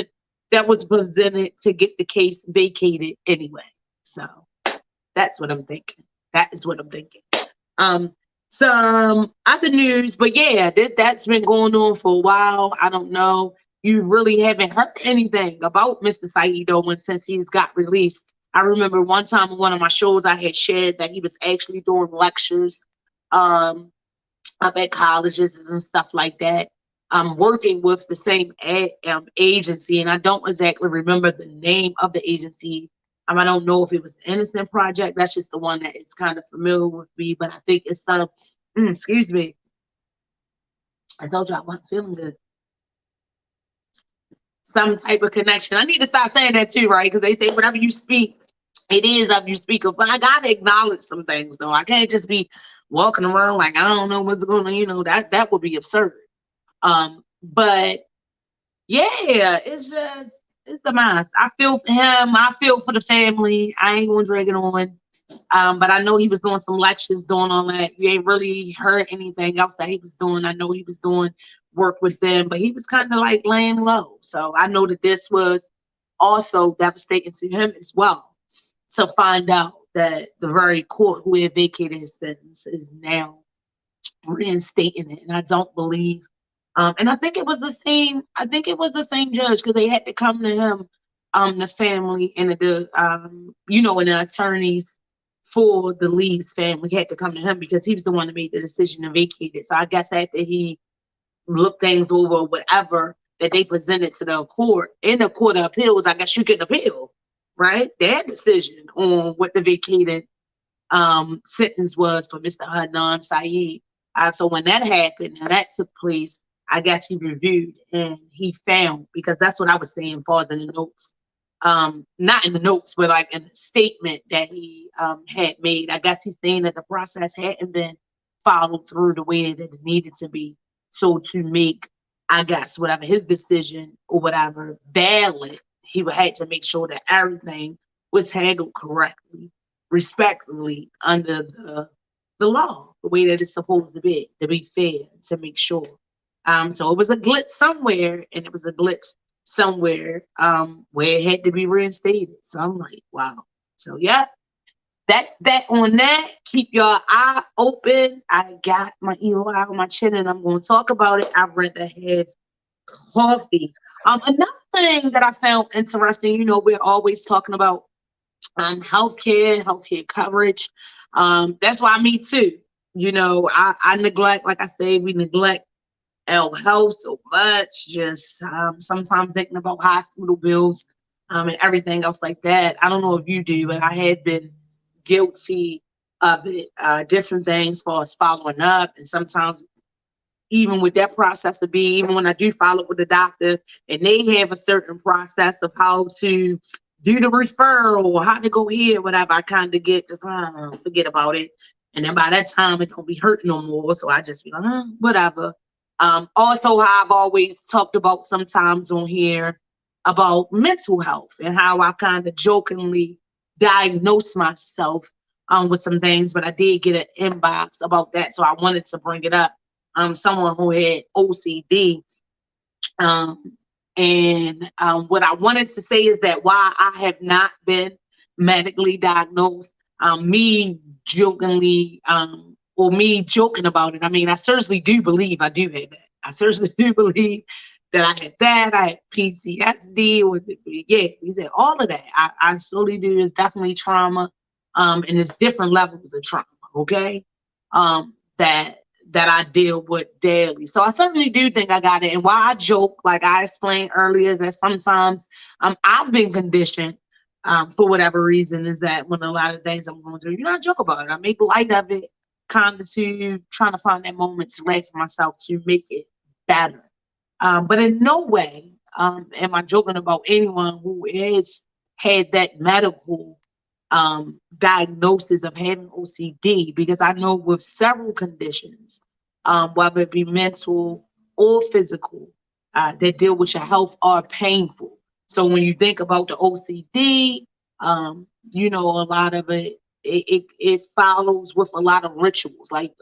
that was presented to get the case vacated anyway. So that's what I'm thinking. That is what I'm thinking. Some other news, but yeah, that's been going on for a while. I don't know. You really haven't heard anything about Mr. Saeed Owen since he's got released. I remember one time on one of my shows, I had shared that he was actually doing lectures up at colleges and stuff like that. Working with the same agency, and I don't exactly remember the name of the agency. I don't know if it was the Innocent Project. That's just the one that is kind of familiar with me, but I think it's excuse me. I told you I wasn't feeling good. Some type of connection. I need to stop saying that too, right? Because they say whatever you speak, it is of your speaker. But I gotta acknowledge some things, though. I can't just be walking around like I don't know what's going on. That would be absurd. But yeah, it's the mess. I feel for him. I feel for the family. I ain't gonna drag it on. But I know he was doing some lectures, doing all that. You ain't really heard anything else that he was doing. I know he was doing work with them, but he was kind of like laying low. So I know that this was also devastating to him as well, to find out that the very court who had vacated his sentence is now reinstating it. And I don't believe, and I think it was the same judge, because they had to come to him, the family and and the attorneys, for the Lee's family had to come to him because he was the one that made the decision to vacate it. So I guess after he looked things over, whatever that they presented to the court in the Court of Appeals, I guess you can appeal, right? Their decision on what the vacated sentence was for Mr. Adnan Syed. So when that happened and that took place, I guess he reviewed and he found, because that's what I was saying far as in the notes. Not in the notes, but like in the statement that he had made. I guess he's saying that the process hadn't been followed through the way that it needed to be. So to make, I guess, whatever his decision or whatever valid, he would have to make sure that everything was handled correctly, respectfully under the law, the way that it's supposed to be fair, to make sure. So it was a glitch somewhere, and it was a glitch somewhere where it had to be reinstated. So I'm like, wow. So yeah, that's that on that. Keep your eye open. I got my evil eye on my chin, and I'm going to talk about it. I've read the head coffee. Another thing that I found interesting, you know, we're always talking about healthcare coverage. That's why me too. You know, I neglect, like I say, we neglect our health so much. Just sometimes thinking about hospital bills and everything else like that. I don't know if you do, but I had been guilty of it. Different things as far as following up, and sometimes even with that process to be, even when I do follow up with the doctor and they have a certain process of how to do the referral, how to go here, whatever, I kind of get just forget about it. And then by that time, it don't be hurting no more. So I just be like, whatever. Also, how I've always talked about sometimes on here about mental health and how I kind of jokingly diagnosed myself with some things, but I did get an inbox about that. So I wanted to bring it up. Someone who had OCD. And what I wanted to say is that while I have not been medically diagnosed, me jokingly, or me joking about it, I mean, I certainly do believe I do have that. I certainly do believe that I had that. I had PTSD, he said all of that. I slowly do. It's definitely trauma, and there's different levels of trauma, okay? That I deal with daily. So I certainly do think I got it. And while I joke, like I explained earlier, that sometimes I've been conditioned for whatever reason, is that when a lot of things I'm going through, you know, I joke about it. I make light of it, kind of to trying to find that moment to laugh at myself to make it better. But in no way am I joking about anyone who has had that medical diagnosis of having OCD, because I know with several conditions, whether it be mental or physical, that deal with your health are painful. So when you think about the OCD, you know, a lot of it follows with a lot of rituals. Like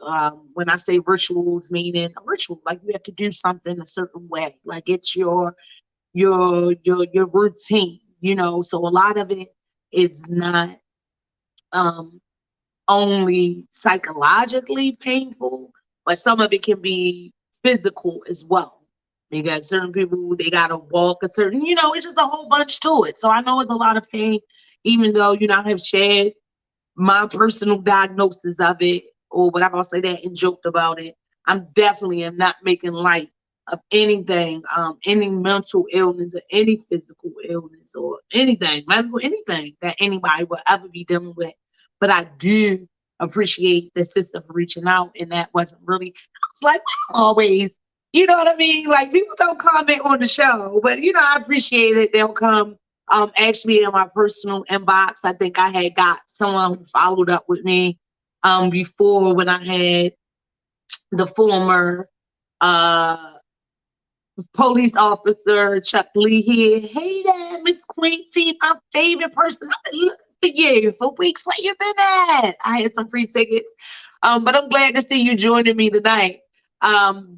when I say rituals, meaning a ritual, like you have to do something a certain way, like it's your routine, you know. So a lot of it is not only psychologically painful, but some of it can be physical as well. Because certain people, they gotta walk a certain, you know, it's just a whole bunch to it. So I know it's a lot of pain, even though, you know, I have shared my personal diagnosis of it, or whatever, I'll say that, and joked about it. I'm definitely am not making light of anything, any mental illness or any physical illness or anything, medical, anything that anybody will ever be dealing with. But I do appreciate the sister for reaching out, and that wasn't really, I was like, always, you know what I mean? Like, people don't comment on the show, but, you know, I appreciate it. They'll come ask me in my personal inbox. I think I had got someone who followed up with me before, when I had the former police officer Chuck Lee here. Hey there, Miss Queen T, my favorite person. I've been looking for you for weeks. Where you been at? I had some free tickets, but I'm glad to see you joining me tonight.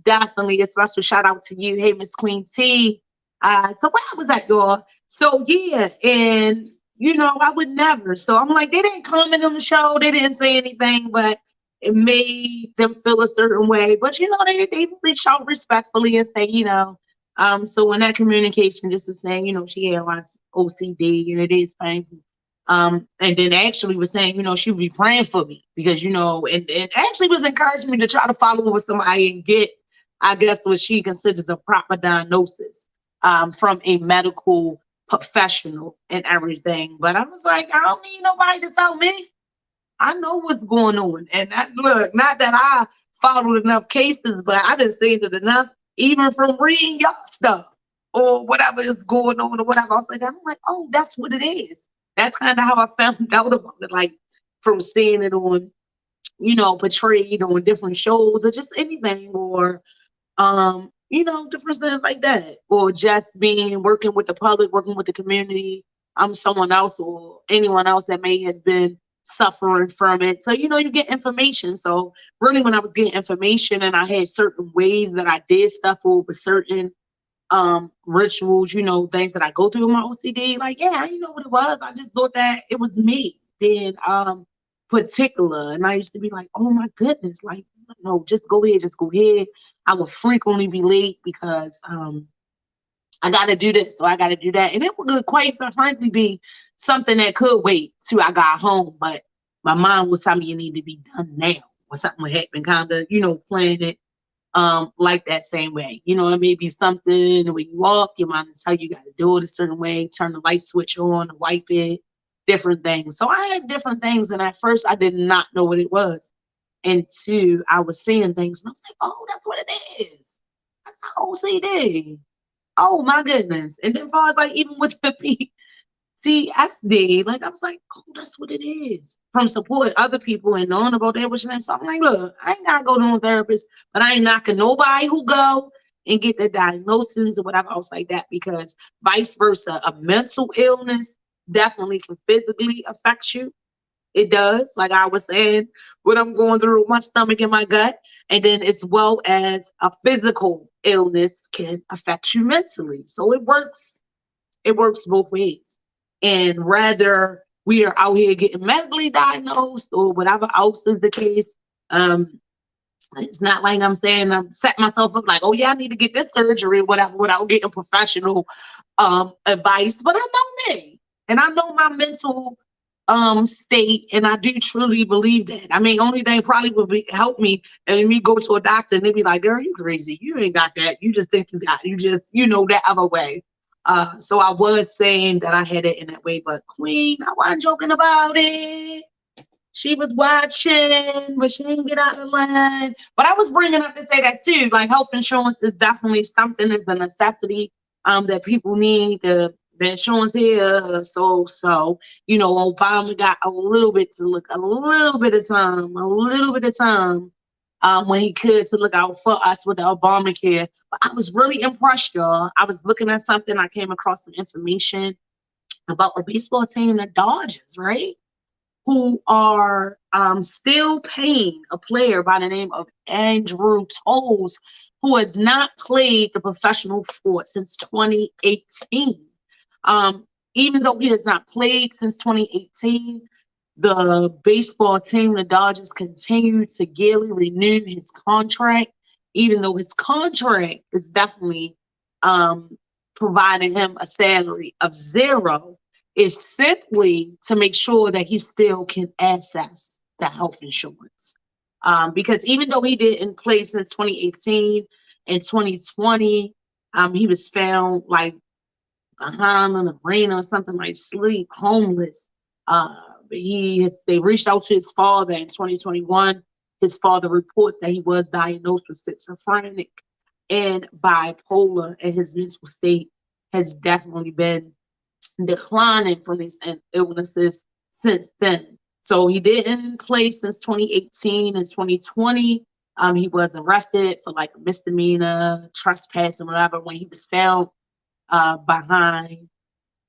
Definitely a special shout out to you. Hey, Miss Queen T. So where was that, y'all? So yeah, and you know, I would never. So I'm like, they didn't comment on the show. They didn't say anything, but it made them feel a certain way. But you know, they reach out respectfully and say, you know, so when that communication just is saying, you know, she has OCD and it is painful And then actually was saying, she would be praying for me because, and actually was encouraging me to try to follow with somebody and get, I guess, what she considers a proper diagnosis from a medical professional and everything. But I was like, I don't need nobody to tell me. I know what's going on. And look, not that I followed enough cases, but I just seen it enough, even from reading y'all stuff or whatever is going on or whatever. I was like, I'm like, oh, that's what it is. That's kind of how I found out about it, like from seeing it on, portrayed on different shows or just anything, or different things like that, or just working with the public, working with the community. I'm someone else or anyone else that may have been suffering from it. So, you get information. So really when I was getting information and I had certain ways that I did stuff or with certain rituals, things that I go through with my OCD, like, yeah, I didn't know what it was. I just thought that it was me being particular. And I used to be like, oh my goodness, like, no, just go ahead. I would frequently be late because I got to do this, so I got to do that. And it would quite frankly be something that could wait till I got home. But my mom would tell me, you need to be done now, or something would happen, kind of, playing it like that same way. It may be something when you walk, your mom will tell you got to do it a certain way, turn the light switch on, wipe it, different things. So I had different things. And at first I did not know what it was. And two, I was seeing things and I was like, oh, that's what it is. I got OCD. Oh my goodness. And then as far as like even with the PTSD, like I was like, oh, that's what it is. From support other people and knowing about that, which I'm like, look, I ain't gotta go to no therapist, but I ain't knocking nobody who go and get the diagnosis or whatever else like that, because vice versa, a mental illness definitely can physically affect you. It does, like I was saying, what I'm going through with my stomach and my gut. And then as well as a physical illness can affect you mentally. So it works both ways. And rather we are out here getting medically diagnosed or whatever else is the case, it's not like I'm saying I'm setting myself up like, oh yeah, I need to get this surgery or whatever without getting professional advice. But I know me and I know my mental state, and I do truly believe that. I mean, only thing probably would be help me and me go to a doctor and they be like, girl, you crazy. You ain't got that. You just think you got it. You just, that other way. So I was saying that I had it in that way, but Queen, I wasn't joking about it. She was watching, but she didn't get out of line. But I was bringing up to say that too, like health insurance is definitely something that's a necessity that people need. The insurance here, so Obama got a little bit of time when he could to look out for us with the Obamacare. But I was really impressed, y'all. I was looking at something, I came across some information about a baseball team, the Dodgers, right? Who are still paying a player by the name of Andrew Toles, who has not played the professional sport since 2018. Even though he has not played since 2018, the baseball team, the Dodgers, continue to yearly renew his contract, even though his contract is definitely providing him a salary of zero, is simply to make sure that he still can access the health insurance. Because even though he didn't play since 2018 and 2020, he was found like behind on the rain or something, like sleep, homeless. They reached out to his father in 2021. His father reports that he was diagnosed with schizophrenic and bipolar, and his mental state has definitely been declining from these illnesses since then. So he didn't play since 2018 and 2020. He was arrested for like a misdemeanor, trespassing, whatever, when he was found behind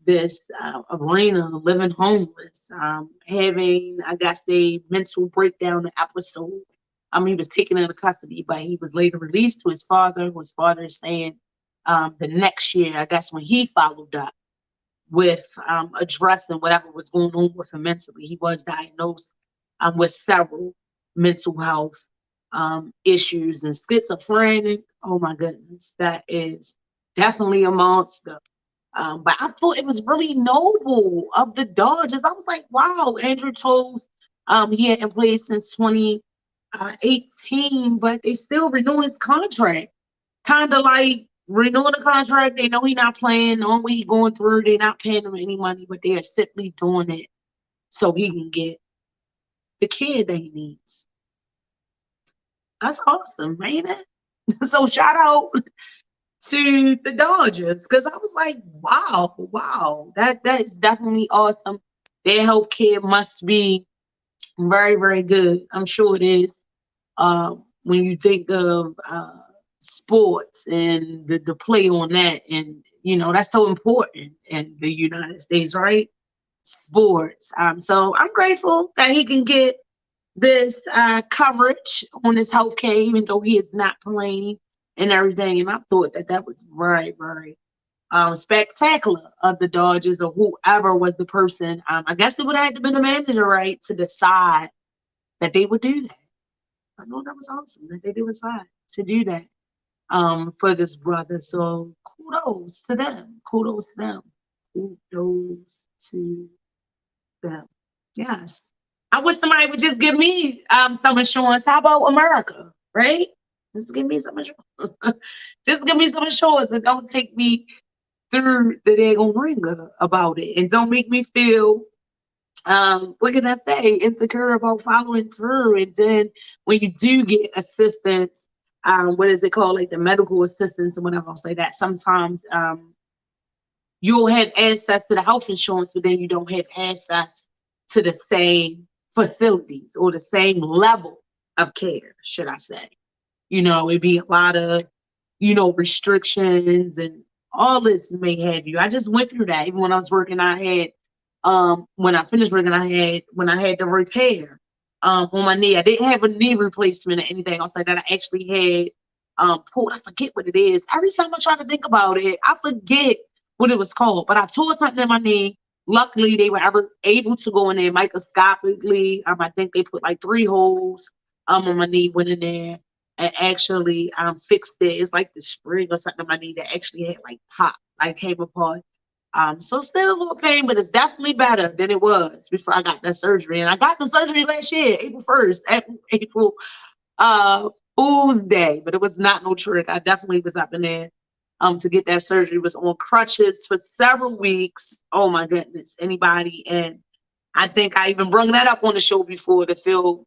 this arena, living homeless, having, I guess, a mental breakdown episode. He was taken into custody, but he was later released to his father. His father is saying the next year, I guess, when he followed up with addressing whatever was going on with him mentally, he was diagnosed with several mental health issues, and schizophrenic. Oh my goodness, that is definitely a monster. But I thought it was really noble of the Dodgers. I was like, wow, Andrew Toles, he hadn't played since 2018, but they still renewing his contract. Kind of like renewing the contract. They know he's not playing, knowing what he's going through. They're not paying him any money, but they are simply doing it so he can get the kid that he needs. That's awesome, ain't it? So shout out to the Dodgers, because I was like, wow, that is definitely awesome. Their healthcare must be very, very good. I'm sure it is. When you think of sports and the play on that, and that's so important in the United States, right? Sports. So I'm grateful that he can get this coverage on his healthcare, even though he is not playing and everything. And I thought that was very, very spectacular of the Dodgers, or whoever was the person. I guess it would have had to be the manager, right, to decide that they would do that. I know that was awesome that they did decide to do that for this brother. So kudos to them. Kudos to them. Kudos to them. Yes. I wish somebody would just give me some insurance. How about America, right? Just give me some insurance. Just give me some insurance and don't take me through the daggone ringer about it. And don't make me feel, what can I say, insecure about following through. And then when you do get assistance, what is it called? Like the medical assistance or whatever, I'll say that. Sometimes you'll have access to the health insurance, but then you don't have access to the same facilities or the same level of care, should I say. It'd be a lot of, restrictions and all this may have you. I just went through that. Even when I was working, I had, when I finished working, when I had the repair on my knee. I didn't have a knee replacement or anything else like that. I actually had pulled, I forget what it is. Every time I try to think about it, I forget what it was called. But I tore something in my knee. Luckily, they were able to go in there microscopically. I think they put like 3 holes on my knee, went in there and actually fixed it. It's like the spring or something on my knee that actually had like popped, like came apart. So still a little pain, but it's definitely better than it was before I got that surgery. And I got the surgery last year, April 1st, April Fool's Day, but it was not no trick. I definitely was up in there to get that surgery. Was on crutches for several weeks. Oh my goodness, anybody. And I think I even brought that up on the show before, to feel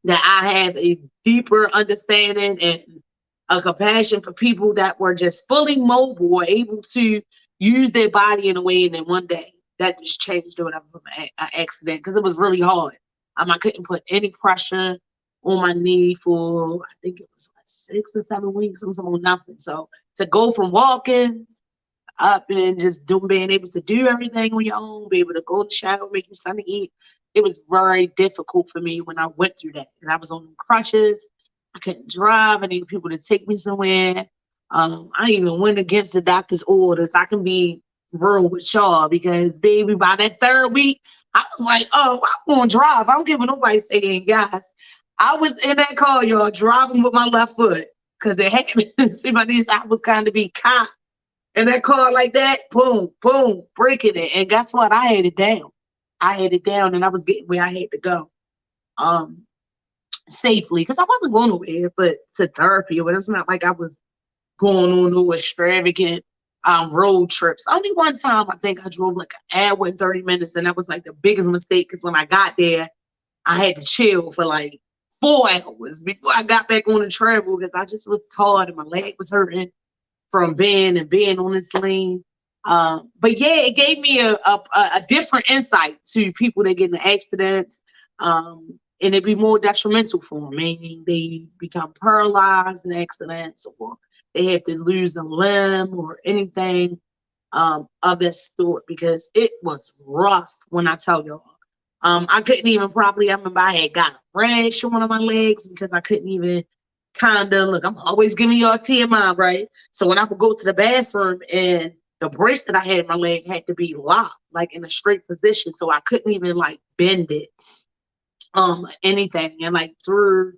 that I have a deeper understanding and a compassion for people that were just fully mobile or able to use their body in a way, and then one day that just changed or whatever from an accident, because it was really hard. I couldn't put any pressure on my knee for, I think it was like 6 to 7 weeks, something on nothing. So to go from walking up and just being able to do everything on your own, be able to go to the shower, make you something to eat, it was very difficult for me when I went through that. And I was on crutches. I couldn't drive. I needed people to take me somewhere. I even went against the doctor's orders. I can be real with y'all, because baby, by that 3rd week, I was like, oh, I'm gonna drive. I don't care what nobody saying, guys. I was in that car, y'all, driving with my left foot, because it happened. See, my knees, I was kind of be caught in that car like that. Boom, boom, breaking it. And guess what? I had it down. And I was getting where I had to go safely, because I wasn't going nowhere but to therapy. But it's not like I was going on no extravagant road trips. Only one time I think I drove like an hour and 30 minutes, and that was like the biggest mistake, because when I got there, I had to chill for like 4 hours before I got back on the travel, because I just was tired and my leg was hurting from being on this lane. But yeah, it gave me a different insight to people that get in accidents, and it'd be more detrimental for them, meaning they become paralyzed in accidents, or they have to lose a limb or anything of that sort, because it was rough when I tell y'all. I couldn't even properly, I remember I had got a rash on one of my legs because I couldn't even look, I'm always giving y'all TMI, right? So when I would go to the bathroom, and the brace that I had in my leg had to be locked, like in a straight position, so I couldn't even like bend it, anything. And like through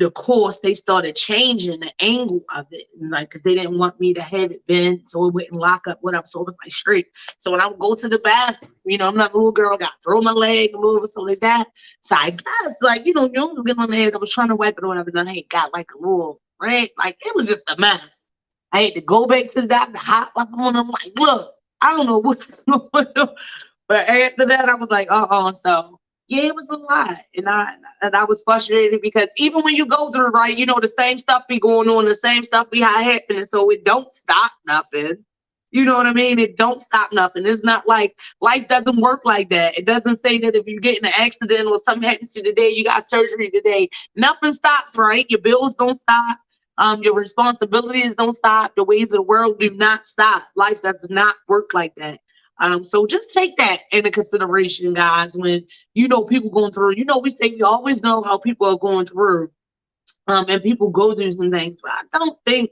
the course, they started changing the angle of it, and like, because they didn't want me to have it bent so it wouldn't lock up, whatever. So it was like straight. So when I would go to the bathroom, you know, I'm not a little girl, got to throw my leg and move, so like that. So I guess, like, you know, was getting on my head. I was trying to wipe it or whatever, and I had got like a little, right? Like, it was just a mess. I had to go back to the doctor, hop up on them, like, look, I don't know what's going on. But after that, I was like, so yeah, it was a lot. And I was frustrated because even when you go through, right, you know, the same stuff be going on, the same stuff be happening. So it don't stop nothing. You know what I mean? It don't stop nothing. It's not like life doesn't work like that. It doesn't say that if you get in an accident or something happens to you today, you got surgery today. Nothing stops, right? Your bills don't stop. Your responsibilities don't stop. The ways of the world do not stop. Life does not work like that. So just take that into consideration, guys, when, you know, people going through, you know, we always know how people are going through, and people go through some things, but I don't think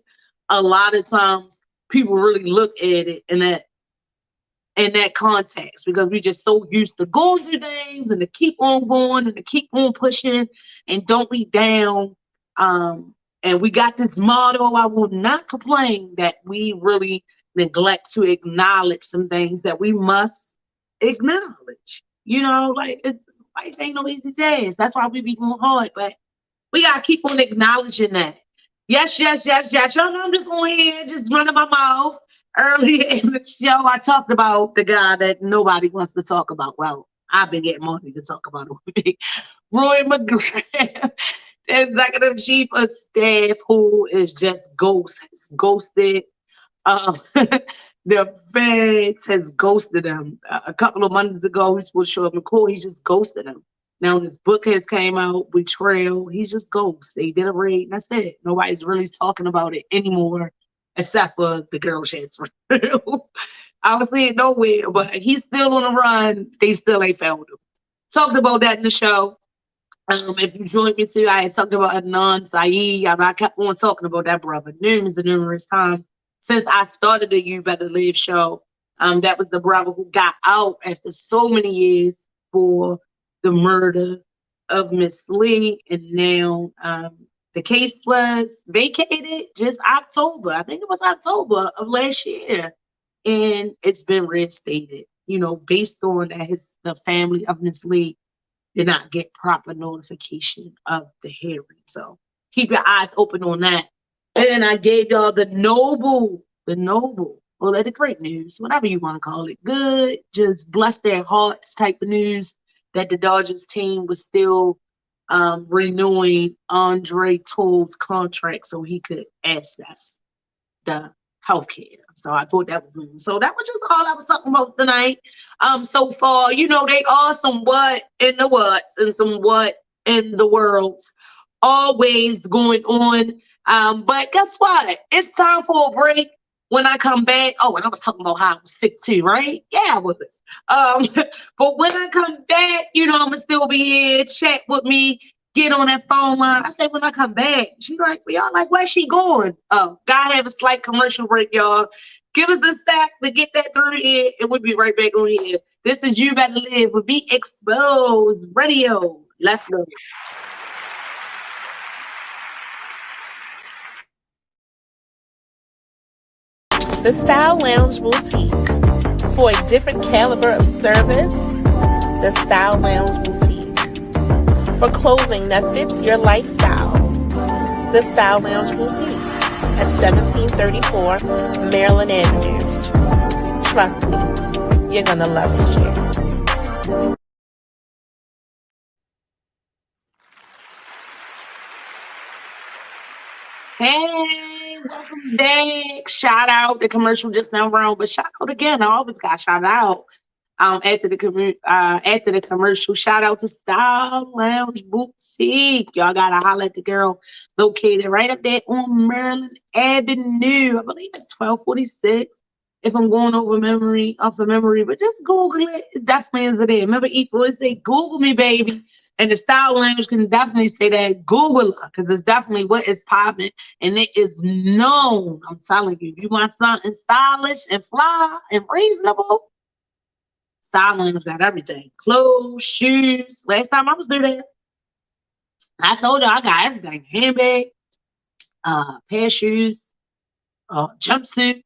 a lot of times people really look at it in that context, because we just so used to going through things and to keep on going and to keep on pushing and don't be down. And we got this motto, I will not complain, that we really neglect to acknowledge some things that we must acknowledge. You know, like, life ain't no easy task. That's why we be going hard, but we gotta keep on acknowledging that. Yes. Y'all know I'm just on here, just running my mouth. Earlier in the show, I talked about the guy that nobody wants to talk about. Well, I've been getting money to talk about him. Roy McGrath, the executive chief of staff, who is just ghosted. The feds has ghosted him. A couple of months ago, he's supposed to show up in court. He just ghosted him. Now his book has came out, Betrayal. He's just ghost. They did a raid, and that's it. Nobody's really talking about it anymore, except for the girl ChasReal. I was seeing nowhere, but he's still on the run. They still ain't found him. Talked about that in the show. If you joined me too, I had talked about Adnan Saeed. I kept on talking about that brother numerous times since I started the You Better Live show. That was the brother who got out after so many years for the murder of Miss Lee, and now the case was vacated just October. I think it was October of last year, and it's been reinstated. You know, based on that, the family of Miss Lee did not get proper notification of the hearing. So keep your eyes open on that. And I gave y'all the noble, or the great news, whatever you want to call it. Good, just bless their hearts type of news that the Dodgers team was still renewing Andre Toll's contract so he could access the healthcare. So I thought that was news. So that was just all I was talking about tonight. So far, you know, they are some what in the whats and some what in the worlds always going on. But guess what? It's time for a break. When I come back, and I was talking about how I'm sick too, right? Yeah, I was. But when I come back, you know, I'm gonna still be here, chat with me, get on that phone line. I said, when I come back, she's like, well, y'all like, where's she going? Gotta have a slight commercial break, y'all. Give us a sec to get that through here, and we'll be right back on here. This is You Better Live with Be Exposed Radio. Let's go. The Style Lounge Boutique. For a different caliber of service, the Style Lounge Boutique. For clothing that fits your lifestyle, the Style Lounge Boutique at 1734 Maryland Avenue. Trust me, you're gonna love to share. Hey, welcome back. Shout out. The commercial just now wrong, but shout out again. I always got shout out. After the commercial, shout out to Style Lounge Boutique. Y'all gotta holler at the girl located right up there on Maryland Avenue. I believe it's 1246. If I'm going off of memory, but just Google it. It definitely is there. Remember, E4 say Google me, baby. And the Style Lounge can definitely say that. Google her, because it's definitely what is popping, and it is known. I'm telling you, if you want something stylish and fly and reasonable, Style Lounge got everything. Clothes, shoes. Last time I was there. I told you I got everything: handbag, pair of shoes, jumpsuit,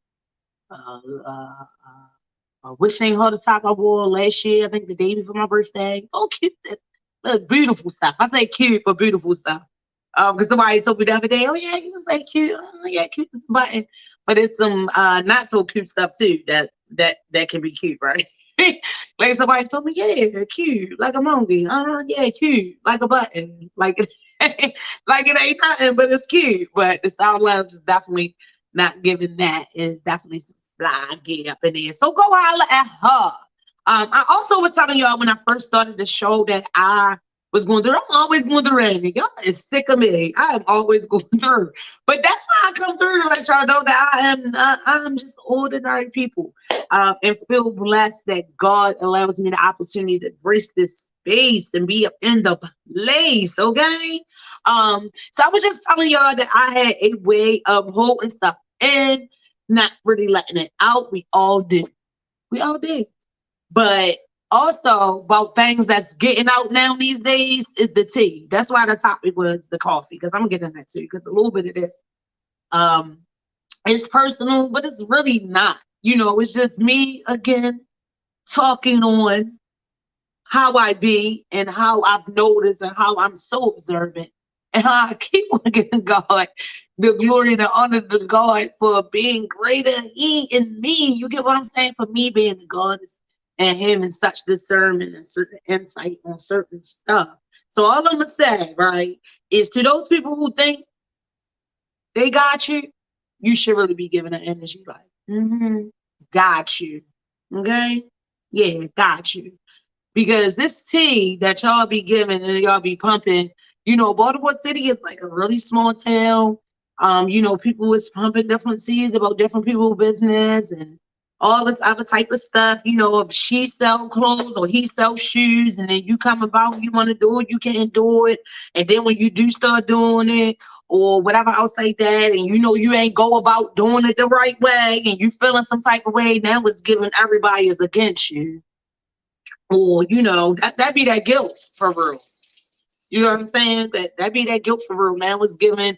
which ain't hard the top I wore last year. I think the day before my birthday. Oh, cute. Look, beautiful stuff. I say cute, but beautiful stuff. Because somebody told me the other day, oh yeah, you can say cute. Oh yeah, cute is a button. But it's some not so cute stuff too that can be cute, right? Like somebody told me, yeah, cute, like a monkey. Yeah, cute, like a button. Like like it ain't nothing, but it's cute. But the style love is definitely not giving that. Is definitely some fly get up in there. So go holler at her. I also was telling y'all when I first started the show that I was going through. I'm always going through anything. Y'all is sick of me. I am always going through. But that's why I come through to let y'all know that I'm just ordinary people. And feel blessed that God allows me the opportunity to grace this space and be up in the place. Okay. So I was just telling y'all that I had a way of holding stuff in, not really letting it out. We all do. We all do. But also about things that's getting out now these days is the tea. That's why the topic was the coffee, because I'm gonna get in that too, because a little bit of this it's personal, but it's really not. You know, it's just me again talking on how I be and how I've noticed and how I'm so observant and how I keep on giving God the glory and the honor to God for being greater He in me. You get what I'm saying? For me being the goddess and Him in such discernment and certain insight on certain stuff. So all I'm gonna say, right, is to those people who think they got you, you should really be giving an energy like, got you. Okay? Yeah, got you. Because this tea that y'all be giving and y'all be pumping, you know, Baltimore City is like a really small town. You know, people is pumping different seeds about different people's business and all this other type of stuff. You know, if she sell clothes or he sell shoes, and then you come about, you want to do it, you can't do it. And then when you do start doing it, or whatever else like that, and you know you ain't go about doing it the right way, and you feeling some type of way, now it's giving everybody is against you. Or, you know, that be that guilt for real. You know what I'm saying? That be that guilt for real. Now it's giving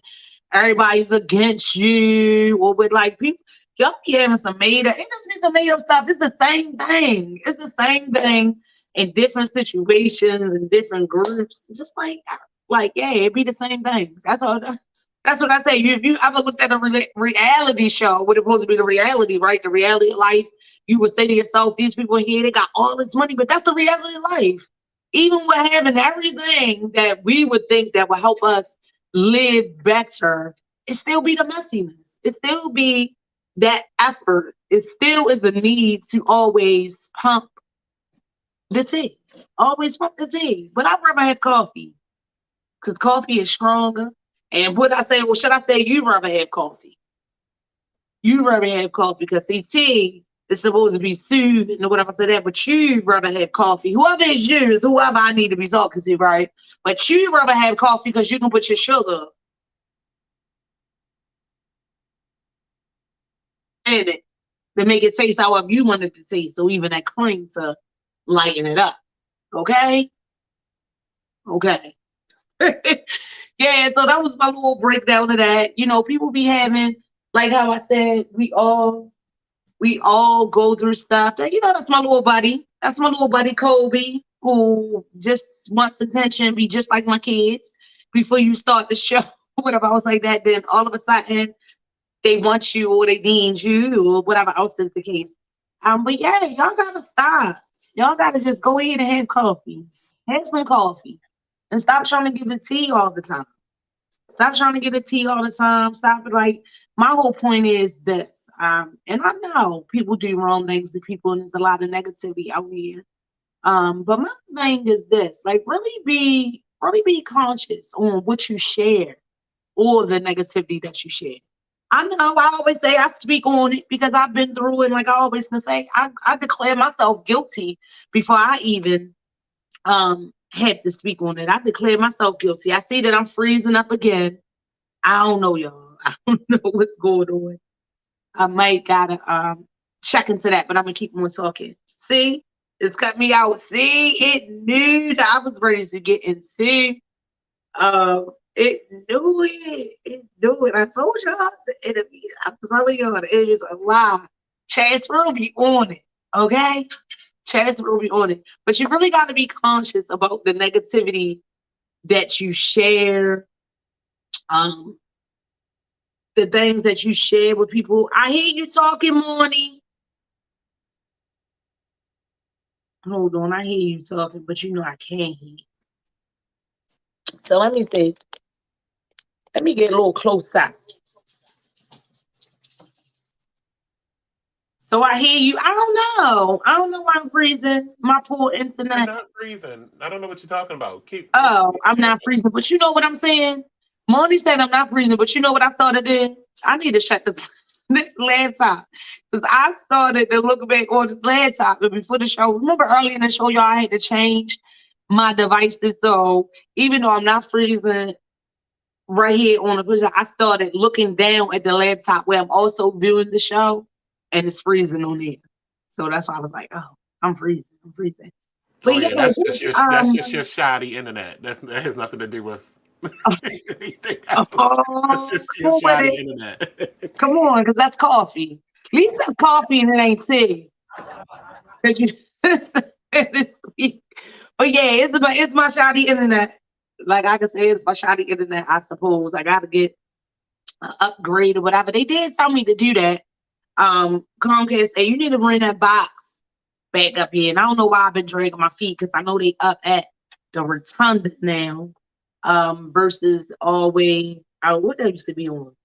everybody's against you. Or with like people, y'all be having some made up, it just be some made up stuff. It's the same thing. It's the same thing in different situations and different groups. Just like yeah, it be the same thing. That's all. That's what I say. If you ever looked at a reality show, what it's supposed to be the reality, right? The reality of life, you would say to yourself, these people here, they got all this money, but that's the reality of life. Even with having everything that we would think that will help us live better, it still be the messiness. It still be that effort. It still is the need to always pump the tea. Always pump the tea. But I'd rather have coffee, because coffee is stronger. And what I say, well, should I say you rather have coffee? You rather have coffee because see, tea is supposed to be soothing or whatever, say that, but you rather have coffee. Whoever is you is whoever I need to be talking to, right? But you rather have coffee because you can put your sugar in it to make it taste however you want it to taste. So even that cream to lighten it up. Okay? Okay. Yeah, so that was my little breakdown of that. You know, people be having, like how I said, we all go through stuff. That, you know, that's my little buddy. That's my little buddy Kobe, who just wants attention, be just like my kids. Before you start the show, whatever else like that, then all of a sudden they want you or they need you or whatever else is the case. But yeah, y'all gotta stop. Y'all gotta just go ahead and have coffee. Have some coffee. And stop trying to give it tea all the time. Stop trying to get a tea all the time. Stop it. Like, my whole point is this. And I know people do wrong things to people, and there's a lot of negativity out here. But my thing is this: like, really be conscious on what you share or the negativity that you share. I know I always say I speak on it because I've been through it. Like I always can say, I declare myself guilty before I even had to speak on it. I declare myself guilty. I see that I'm freezing up again. I don't know, y'all. I don't know what's going on. I might gotta check into that, but I'm gonna keep on talking. See, it's cut me out. See, it knew that I was ready to get into It knew it. It knew it. I told y'all the enemy. I'm telling y'all, it is a lie. ChasReal be on it, okay? ChasReal be on it. But you really got to be conscious about the negativity that you share, the things that you share with people. I hear you talking, Morning. Hold on, I hear you talking, but you know I can't hear. So let me see. Let me get a little closer. So I hear you. I don't know. I don't know why I'm freezing. My poor internet. I'm not freezing. I don't know what you're talking about. I'm not freezing. But you know what I'm saying? Moni said I'm not freezing, but you know what I started in? I need to shut this laptop. Because I started to look back on this laptop before the show. Remember earlier in the show, y'all, I had to change my devices. So even though I'm not freezing right here on the vision, I started looking down at the laptop where I'm also viewing the show, and it's freezing on there. So that's why I was like, oh, I'm freezing. I'm freezing. But yeah, that's just your shoddy internet. That has nothing to do with anything else. That's just your shoddy internet. Come on, because that's coffee. At least that's coffee and it ain't tea. But yeah, it's my shoddy internet. Like I can say, it's my shoddy internet, I suppose. I got to get an upgrade or whatever. They did tell me to do that. Comcast said, you need to bring that box back up here. And I don't know why I've been dragging my feet, because I know they up at the rotunda now, versus always, what they used to be on?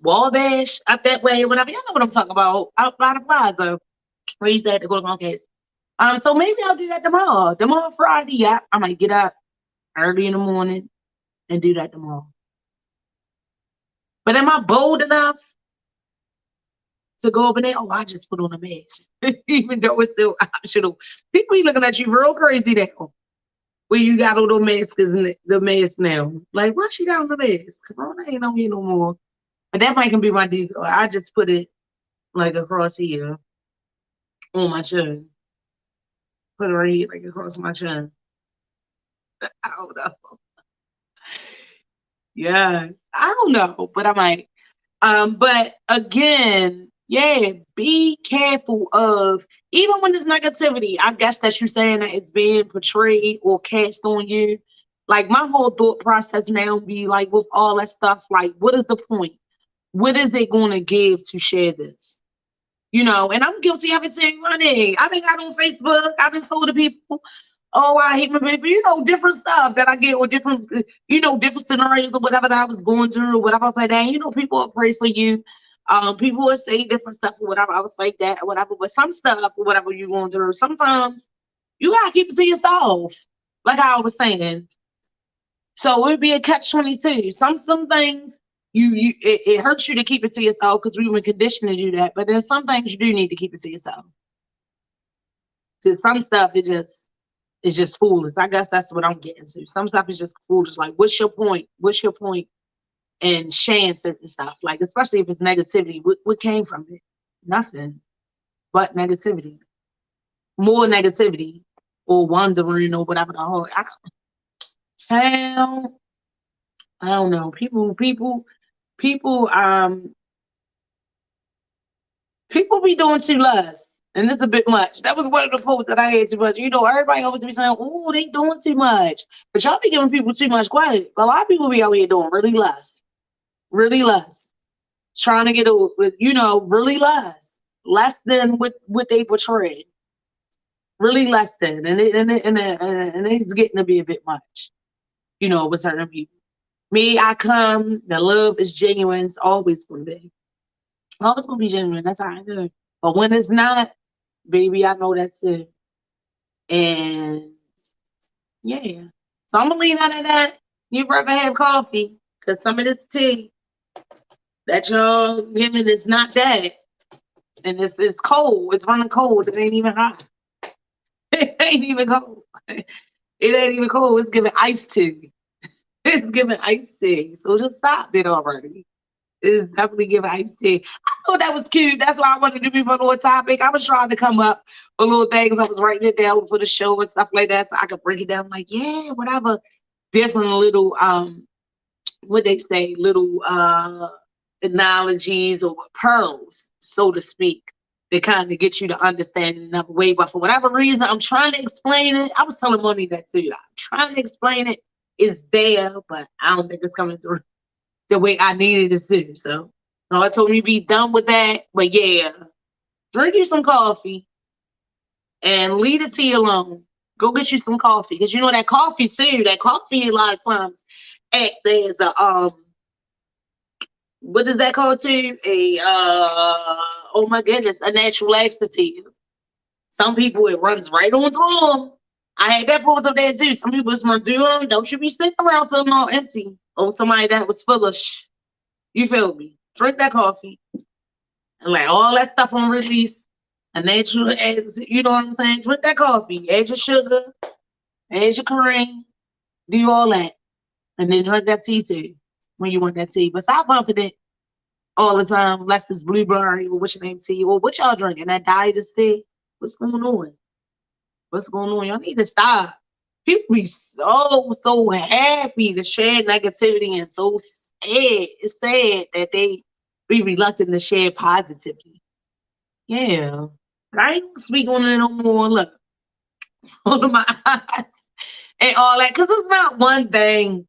Wabash, up that way, whatever. Y'all know what I'm talking about. Out by the plaza, where you used to have to go to Comcast. So maybe I'll do that tomorrow. Tomorrow, Friday, yeah. I might get up early in the morning and do that tomorrow. But am I bold enough to go over there? Oh, I just put on a mask. Even though it's still optional. People be looking at you real crazy now. When you got all the mask now. Like, why she got on the mask? Corona ain't on here no more. But that might can be my deal. I just put it like across here on my chin. Put it right here, like across my chin. I don't know. Yeah, I don't know, but I might. But again, yeah, be careful of, even when there's negativity, I guess that you're saying that it's being portrayed or cast on you. Like my whole thought process now be like, with all that stuff, like, what is the point? What is it going to give to share this? You know, and I'm guilty of it too, honey. I think got on Facebook, I've been told to people, oh, I hate my baby, you know, different stuff that I get, or different, you know, different scenarios or whatever that I was going through, or whatever. I was like, that, you know, people will pray for you. People will say different stuff or whatever. I was like that or whatever. But some stuff or whatever you're going through, sometimes you gotta keep it to yourself. Like I was saying. So it would be a catch-22. Some things it hurts you to keep it to yourself because we were conditioned to do that. But then some things you do need to keep it to yourself. Because some stuff it's just foolish. I guess that's what I'm getting to. Some stuff is just foolish. Like, what's your point? What's your point in sharing certain stuff? Like, especially if it's negativity. What came from it? Nothing but negativity. More negativity, or wondering, or whatever the whole. I don't know. People be doing too less. And it's a bit much. That was one of the posts that I had too much. You know, everybody always be saying, oh, they doing too much. But y'all be giving people too much credit. A lot of people be out here doing really less. Really less. Trying to get with, you know, really less. Less than what they portray. Really less than. And it's getting to be a bit much. You know, with certain people. Me, I come, the love is genuine. It's always going to be. Always going to be genuine. That's how I do. But when it's not, baby, I know that's it. And yeah. So I'm going to lean out of that. You'd rather have coffee. Because some of this tea that y'all giving is not that. And it's cold. It's running cold. It ain't even hot. It ain't even cold. It ain't even cold. It's giving iced tea. It's giving iced tea. So just stop it already. It's definitely giving iced tea. I thought that was cute. That's why I wanted to do people on a topic. I was trying to come up with little things. I was writing it down for the show and stuff like that, so I could break it down like, yeah, whatever. different little what they say, little analogies or pearls, so to speak, that kind of get you to understand in another way. But for whatever reason, I'm trying to explain it. I was telling Moni that too. I'm trying to explain it. It's there, but I don't think it's coming through the way I needed it to. So I told me to be done with that. But yeah, drink you some coffee and leave the tea alone. Go get you some coffee. Because you know that coffee too, that coffee a lot of times acts as a what is that called too? Oh my goodness, a natural laxative. Some people it runs right on through them. I had that pose up there too. Some people just run through them. Don't you be sitting around feeling all empty. Or somebody that was full of you feel me? Drink that coffee. And like all that stuff on release. A natural, you know what I'm saying? Drink that coffee. Add your sugar. Add your cream. Do all that. And then drink that tea too. When you want that tea. But stop bumping it all the time, unless it's blueberry or what's your name tea, or what y'all drinking? That diet is tea. What's going on? What's going on? Y'all need to stop. People be so happy to share negativity and so sad. It's sad that they be reluctant to share positivity. Yeah. But I ain't speak on it no more. Look, hold my eyes and all that. Because it's not one thing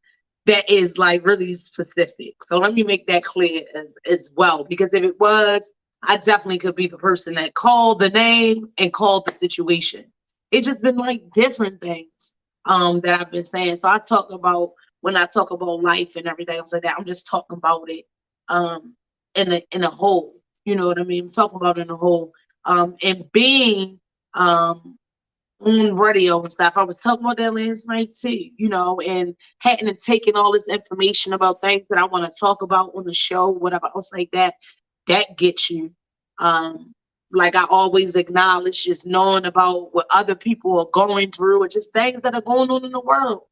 that is like really specific. So let me make that clear as well. Because if it was, I definitely could be the person that called the name and called the situation. It's just been like different things that I've been saying. So I talk about, when I talk about life and everything else like that, I'm just talking about it in a whole. You know what I mean? I'm talking about in a whole. And being on radio and stuff. I was talking about that last night too, you know, and hadn't taken all this information about things that I want to talk about on the show, whatever else like that. That gets you. Like I always acknowledge, just knowing about what other people are going through and just things that are going on in the world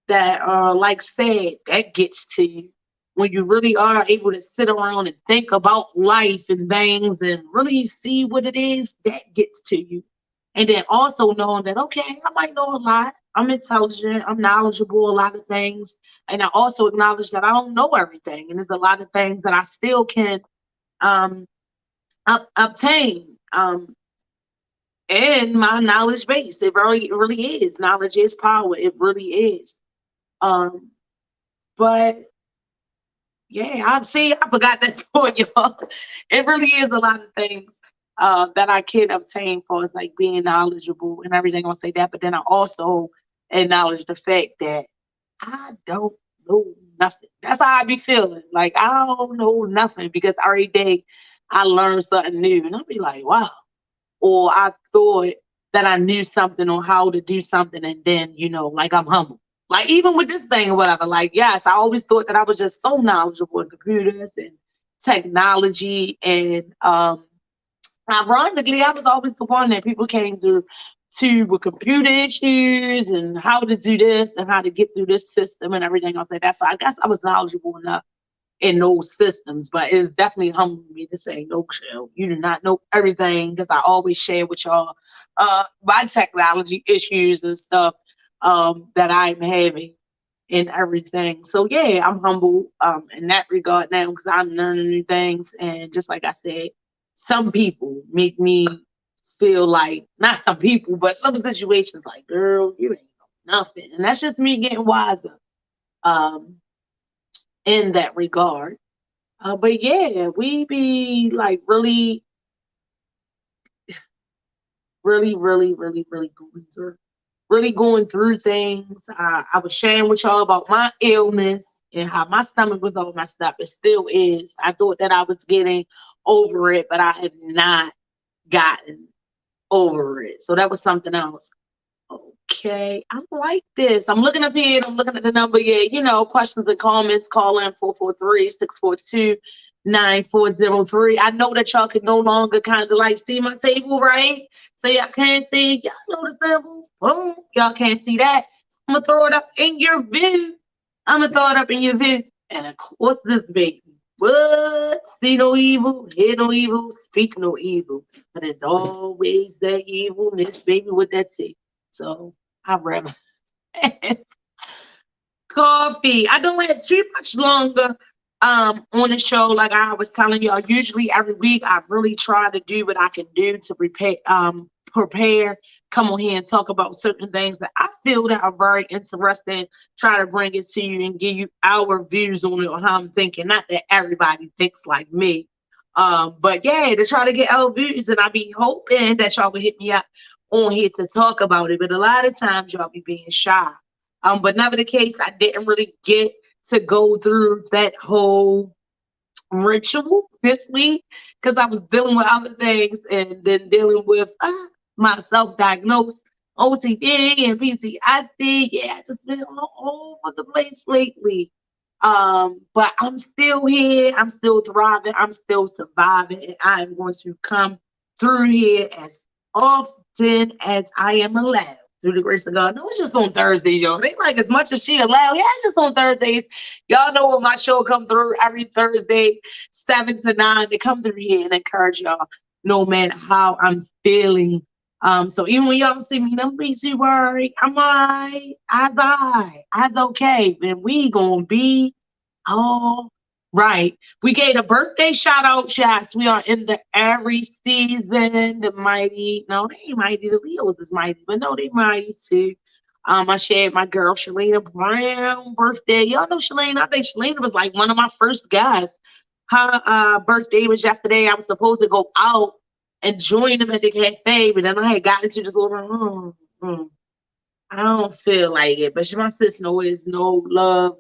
that are, like said, that gets to you. When you really are able to sit around and think about life and things and really see what it is, that gets to you. And then also knowing that, okay, I might know a lot. I'm intelligent. I'm knowledgeable, a lot of things. And I also acknowledge that I don't know everything. And there's a lot of things that I still can obtain in my knowledge base. It really is. Knowledge is power. It really is. But yeah, I forgot that point, y'all. It really is a lot of things that I can obtain for us, like being knowledgeable and everything. I'll say that, but then I also acknowledge the fact that I don't know nothing. That's how I be feeling. Like I don't know nothing, because every day I learn something new, and I'll be like, wow. Or I thought that I knew something on how to do something, and then, you know, like I'm humble. Like even with this thing or whatever, like, yes, I always thought that I was just so knowledgeable in computers and technology. And ironically, I was always the one that people came to with computer issues and how to do this and how to get through this system and everything else like that. So I guess I was knowledgeable enough in those systems, but it's definitely humbling me to say, no, Michelle, you do not know everything, because I always share with y'all my technology issues and stuff that I'm having and everything. So yeah, I'm humble in that regard now, because I'm learning new things. And just like I said, some people make me feel like, not some people, but some situations like, girl, you ain't know nothing. And that's just me getting wiser in that regard. But yeah, we be like really going through things. I was sharing with y'all about my illness and how my stomach was all messed up. It still is. I thought that I was getting over it, but I have not gotten over it. So that was something else. Okay, I like this. I'm looking up here and I'm looking at the number. Yeah, you know, questions and comments, call in 443-642-9403. I know that y'all can no longer kind of like see my table, right? So y'all can't see. Y'all know the symbol. Boom. Y'all can't see that. I'm going to throw it up in your view. And of course, this baby. What? See no evil, hear no evil, speak no evil. But there's always that evilness, baby, with that tea. So I'd rather Coffee. I don't have too much longer on the show. Like I was telling y'all, usually every week I really try to do what I can do to prepare, come on here and talk about certain things that I feel that are very interesting, try to bring it to you and give you our views on it, on how I'm thinking. Not that everybody thinks like me. But yeah, to try to get our views, and I be hoping that y'all will hit me up on here to talk about it. But a lot of times y'all be being shy. But never the case, I didn't really get to go through that whole ritual this week because I was dealing with other things and then dealing with my self-diagnosed OCD and PTSD. Yeah, I just been all over the place lately. But I'm still here. I'm still thriving. I'm still surviving. And I am going to come through here as often as I am allowed. Through the grace of God. No, it's just on Thursdays, y'all. They like as much as she allowed. Yeah, it's just on Thursdays. Y'all know when my show come through every Thursday, 7 to 9, to come through here and encourage y'all no matter how I'm feeling. So even when y'all see me, don't be too worried. I'm all right. I'm okay. And we gonna be all right. We gave a birthday shout out. Yes, we are in the Aries season. The mighty, no, they ain't mighty. The Leos is mighty, but no, they mighty too. I shared my girl Shalina Brown birthday. Y'all know Shalina. I think Shalina was like one of my first guys. Her birthday was yesterday. I was supposed to go out and join them at the cafe, but then I had gotten to just little. I don't feel like it. But my sister knows no love.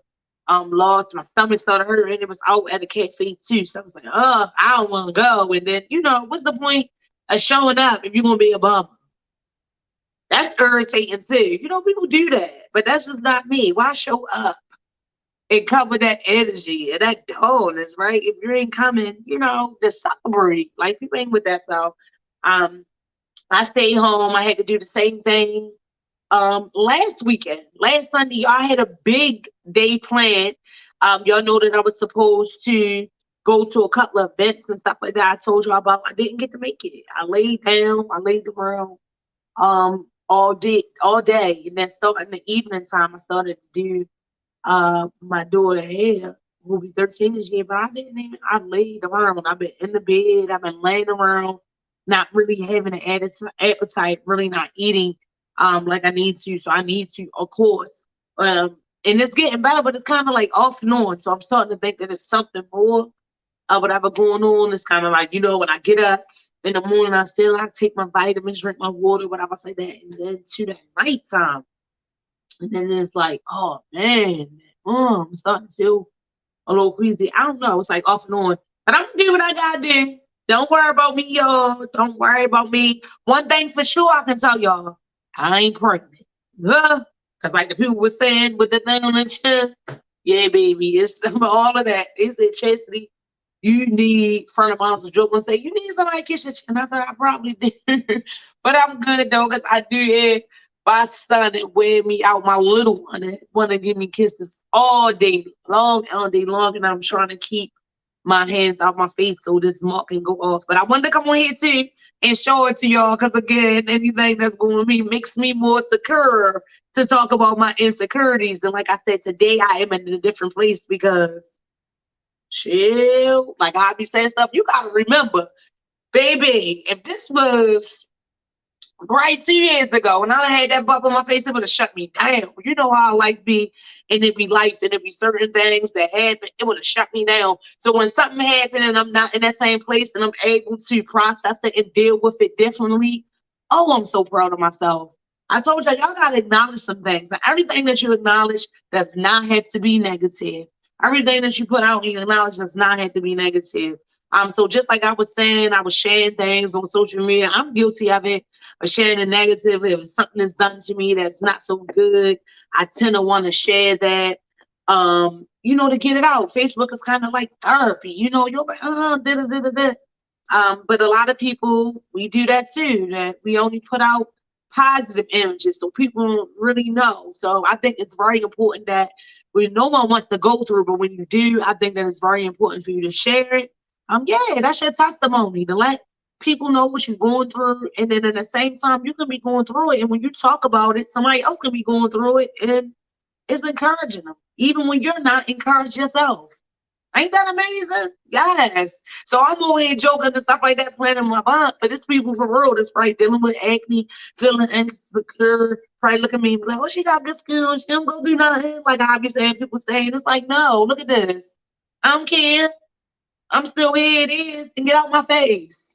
Lost. My stomach started hurting. It was out at the cafe too. So I was like, I don't want to go. And then, what's the point of showing up if you're gonna be a bummer? That's irritating too. People do that, but that's just not me. Why show up and cover that energy and that dullness, right? If you ain't coming, to celebrate. Like people ain't with that. So I stayed home. I had to do the same thing. Last Sunday, y'all had a big day planned. Y'all know that I was supposed to go to a couple of events and stuff like that. I told y'all about. I didn't get to make it. I laid around all day, and then starting in the evening time, I started to do my daughter hair, who will be 13 this year. But I laid around. I've been in the bed. I've been laying around, not really having an appetite, really not eating like I need to. So I need to, of course. And it's getting better, but it's kind of like off and on. So I'm starting to think that there's something more whatever going on. It's kind of like, when I get up in the morning, I still like take my vitamins, drink my water, whatever, say that. And then to that nighttime. And then it's like, oh man, I'm starting to feel a little queasy. I don't know. It's like off and on. But I'm gonna do what I gotta do. Don't worry about me, y'all. Don't worry about me. One thing for sure I can tell y'all. I ain't pregnant. Because like the people were saying with the thing on the chin, yeah, baby, it's all of that. They said, Chastity, you need, friend of mine was joking and say, you need somebody to kiss your chin. I said, I probably do. But I'm good though, because I do have my son that wear me out, my little one that want to give me kisses all day long, and I'm trying to keep my hands off my face so this mark can go off. But I wanted to come on here too and show it to y'all because again, anything that's going to be makes me more secure to talk about my insecurities. And like I said, today I am in a different place because chill, like I be saying stuff. You gotta remember, baby, if this was right 2 years ago, and I had that bump on my face, it would have shut me down. You know how I like be, and it be life, and it be certain things that happen, it would have shut me down. So when something happened and I'm not in that same place and I'm able to process it and deal with it differently, I'm so proud of myself. I told y'all gotta acknowledge some things. Now, everything that you acknowledge does not have to be negative. Everything that you put out and you acknowledge does not have to be negative. So just like I was saying, I was sharing things on social media. I'm guilty of it. Sharing the negative. If something is done to me that's not so good, I tend to want to share that, to get it out. Facebook is kind of like therapy, you're like, but a lot of people, we do that too, that we only put out positive images so people don't really know. So I think it's very important that no one wants to go through, but when you do, I think that it's very important for you to share it. That's your testimony, to let people know what you're going through, and then at the same time you can be going through it, and when you talk about it, somebody else can be going through it, and is encouraging them, even when you're not encouraged yourself. Ain't that amazing? Yes. So I'm over here joking and stuff like that, playing in my butt. But it's people for real that's probably dealing with acne, feeling insecure, probably look at me and be like, oh, she got good skin. She don't go do nothing. Like I be saying, people saying, it's like, no, look at this. I don't care. I'm still here, it is, and get out my face.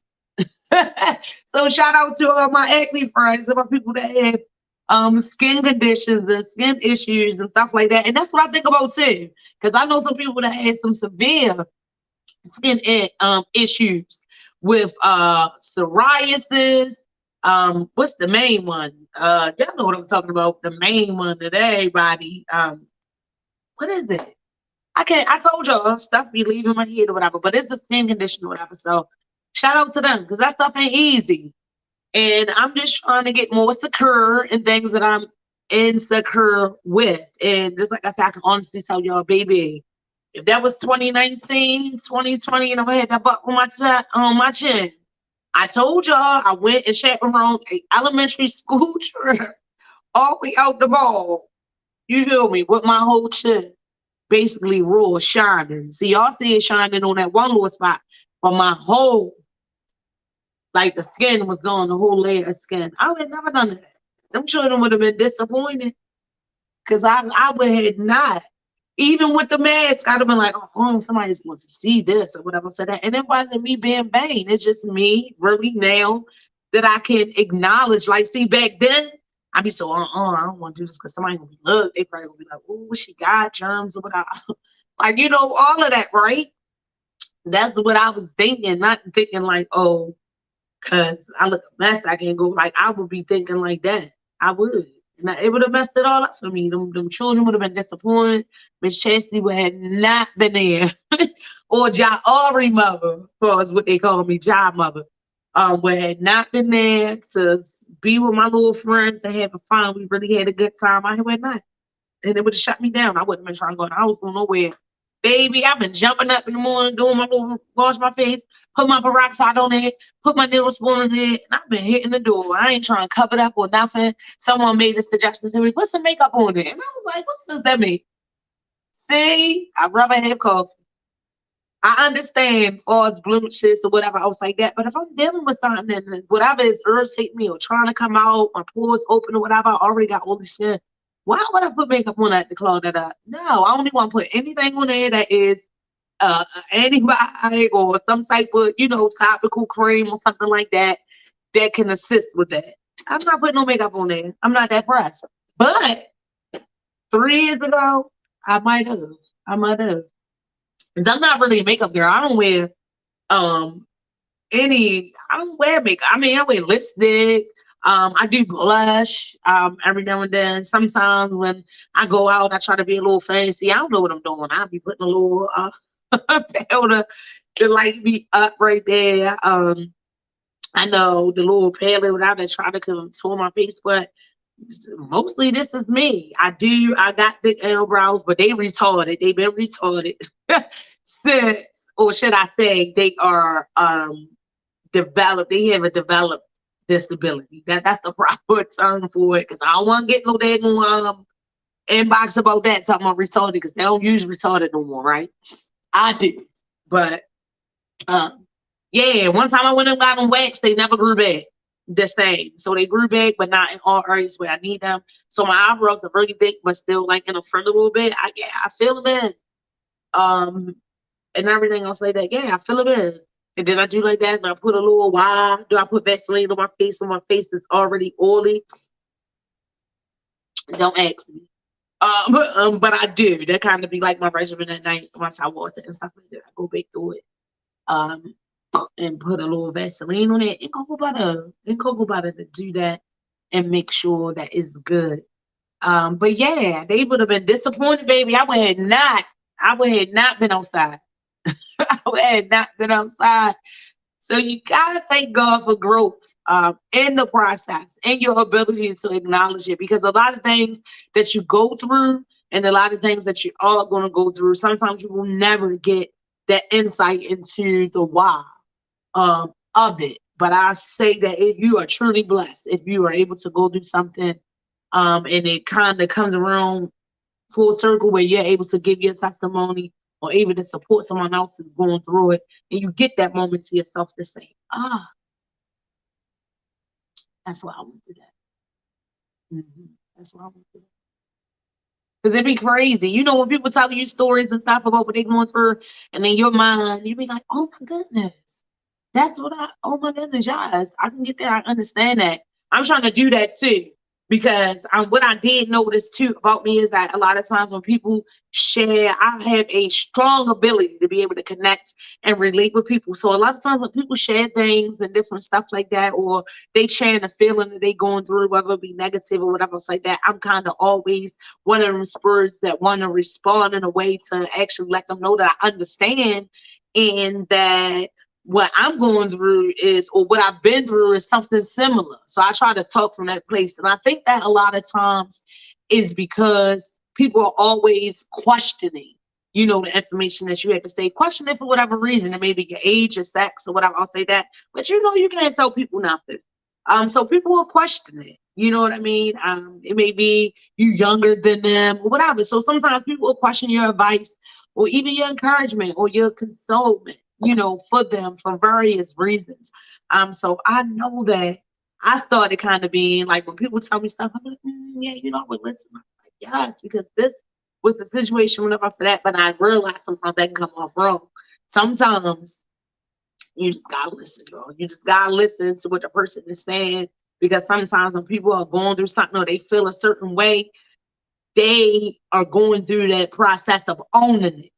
So shout out to all my acne friends and my people that have skin conditions and skin issues and stuff like that. And that's what I think about too. Because I know some people that had some severe skin issues with psoriasis. What's the main one? Y'all know what I'm talking about. The main one that everybody. What is it? I told y'all stuff be leaving my head or whatever, but it's a skin condition or whatever. So shout out to them because that stuff ain't easy. And I'm just trying to get more secure in things that I'm insecure with. And just like I said, I can honestly tell y'all, baby, if that was 2019, 2020, and I had that butt on my chin, I told y'all I went and chaperoned an elementary school trip all the way out the mall. You feel me? With my whole chin basically raw shining. See, y'all see it shining on that one little spot, but my whole, like the skin was gone, the whole layer of skin. I would have never done that. Them children would have been disappointed because I would have not. Even with the mask, I'd have been like, oh, somebody just wants to see this or whatever. So that, and it wasn't me being vain. It's just me really now that I can acknowledge. Like, see, back then, I'd be so, I don't want to do this because somebody will be look. They probably will be like, oh, she got germs or whatever. Like, you know, all of that, right? That's what I was thinking, not thinking like, oh, because I look a mess, I can't go. Like, I would be thinking like that. I would. And it would have messed it all up for me. Them children would have been disappointed. Miss Chastity would have not been there. Or Ari mother, as what they call me, job mother, would have not been there to be with my little friends and have a fun. We really had a good time. I would not. And it would have shut me down. I wouldn't have been trying to go in the house, go nowhere. Baby, I've been jumping up in the morning, doing my little, wash my face, put my peroxide on it, put my needle spoon in it, and I've been hitting the door. I ain't trying to cover it up or nothing. Someone made a suggestion to me, put some makeup on it. And I was like, what does that mean? See, I'd rather have coffee. I understand as far as blemishes or whatever else like that, but if I'm dealing with something and whatever is irritating me or trying to come out, my pores open or whatever, I already got all this shit. Why would I put makeup on that to clog that up? No, I only want to put anything on there that is antibiotic or some type of, you know, topical cream or something like that that can assist with that. I'm not putting no makeup on there. I'm not that pressed. But 3 years ago, I might have. And I'm not really a makeup girl. I don't wear makeup. I mean, I wear lipstick. I do blush every now and then. Sometimes when I go out, I try to be a little fancy. I don't know what I'm doing. I'll be putting a little powder to light me up right there. I know the little palette without it trying to contour my face, but mostly this is me. I got thick eyebrows, but they retarded. They've been retarded since, or should I say, they are developed. They have a developed disability. That's the proper term for it. Because I don't want to get no daggone inbox about that talking about retarded, because they don't use retarded no more, right? I do, but yeah. One time I went and got them waxed, they never grew back the same. So they grew back, but not in all areas where I need them. So my eyebrows are really thick, but still like in the front a little bit. I feel them in. And everything else like that. Yeah, I feel them in. And then I do like that, and I put a little why. Do I put Vaseline on my face? And my face is already oily. Don't ask me. But I do. That kind of be like my regimen at night once I water and stuff like that. I go back through it. And put a little Vaseline on it and cocoa butter to do that and make sure that it's good. But yeah, they would have been disappointed, baby. I would have not been outside. I would have not been outside. So you gotta thank God for growth in the process and your ability to acknowledge it, because a lot of things that you go through and a lot of things that you are going to go through, sometimes you will never get that insight into the why of it. But I say that if you are truly blessed, if you are able to go do something and it kind of comes around full circle where you're able to give your testimony or able to support someone else who's going through it, and you get that moment to yourself to say, that's why I went through that. That's why I went through that. Because it'd be crazy. You know, when people tell you stories and stuff about what they're going through, and in your mind, you be like, oh my goodness. Oh my goodness, yes. I can get that. I understand that. I'm trying to do that too. Because what I did notice too about me is that a lot of times when people share, I have a strong ability to be able to connect and relate with people. So a lot of times when people share things and different stuff like that, or they share the feeling that they going through, whether it be negative or whatever else like that, I'm kind of always one of them spurs that want to respond in a way to actually let them know that I understand and that what I'm going through is, or what I've been through is something similar. So I try to talk from that place. And I think that a lot of times is because people are always questioning, you know, the information that you have to say. Question it for whatever reason. It may be your age or sex or whatever. I'll say that. But you know, you can't tell people nothing. So people will question it. You know what I mean? It may be you younger than them or whatever. So sometimes people will question your advice or even your encouragement or your consolement, you know, for them for various reasons. So I know that I started kind of being like, when people tell me stuff, I'm like, yeah, you know, I would listen. I'm like, yes, because this was the situation whenever I said that, but I realized sometimes that can come off wrong. Sometimes you just gotta listen, girl. You just gotta listen to what the person is saying, because sometimes when people are going through something or they feel a certain way, they are going through that process of owning it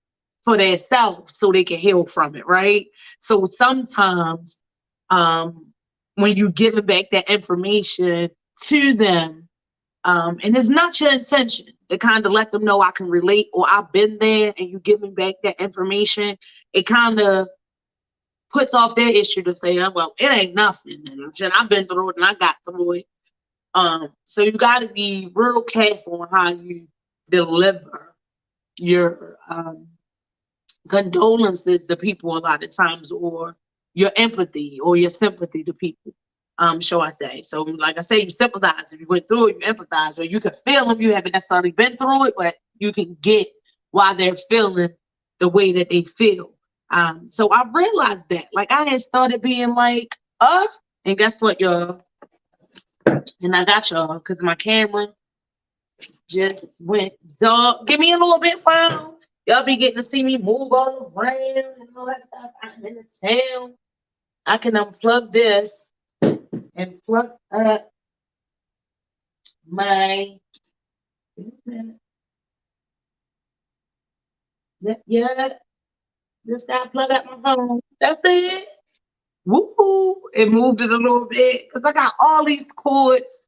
for themselves so they can heal from it, right? So sometimes when you give back that information to them, and it's not your intention to kind of let them know I can relate or I've been there, and you give me back that information, it kind of puts off their issue to say, oh, well, it ain't nothing. And I've been through it and I got through it. So you got to be real careful on how you deliver your condolences to people a lot of times, or your empathy or your sympathy to people, shall I say. So like I say, you sympathize. If you went through it, you empathize, or you can feel them. You haven't necessarily been through it, but you can get why they're feeling the way that they feel. So I've realized that, like, I had started being like, and guess what, y'all? And I got y'all, because my camera just went dark. Give me a little bit, wow. Y'all be getting to see me move all around and all that stuff. I'm in the town. I can unplug this and plug up my. Yeah, just gotta plug up my phone. That's it. Woo! It moved it a little bit because I got all these cords.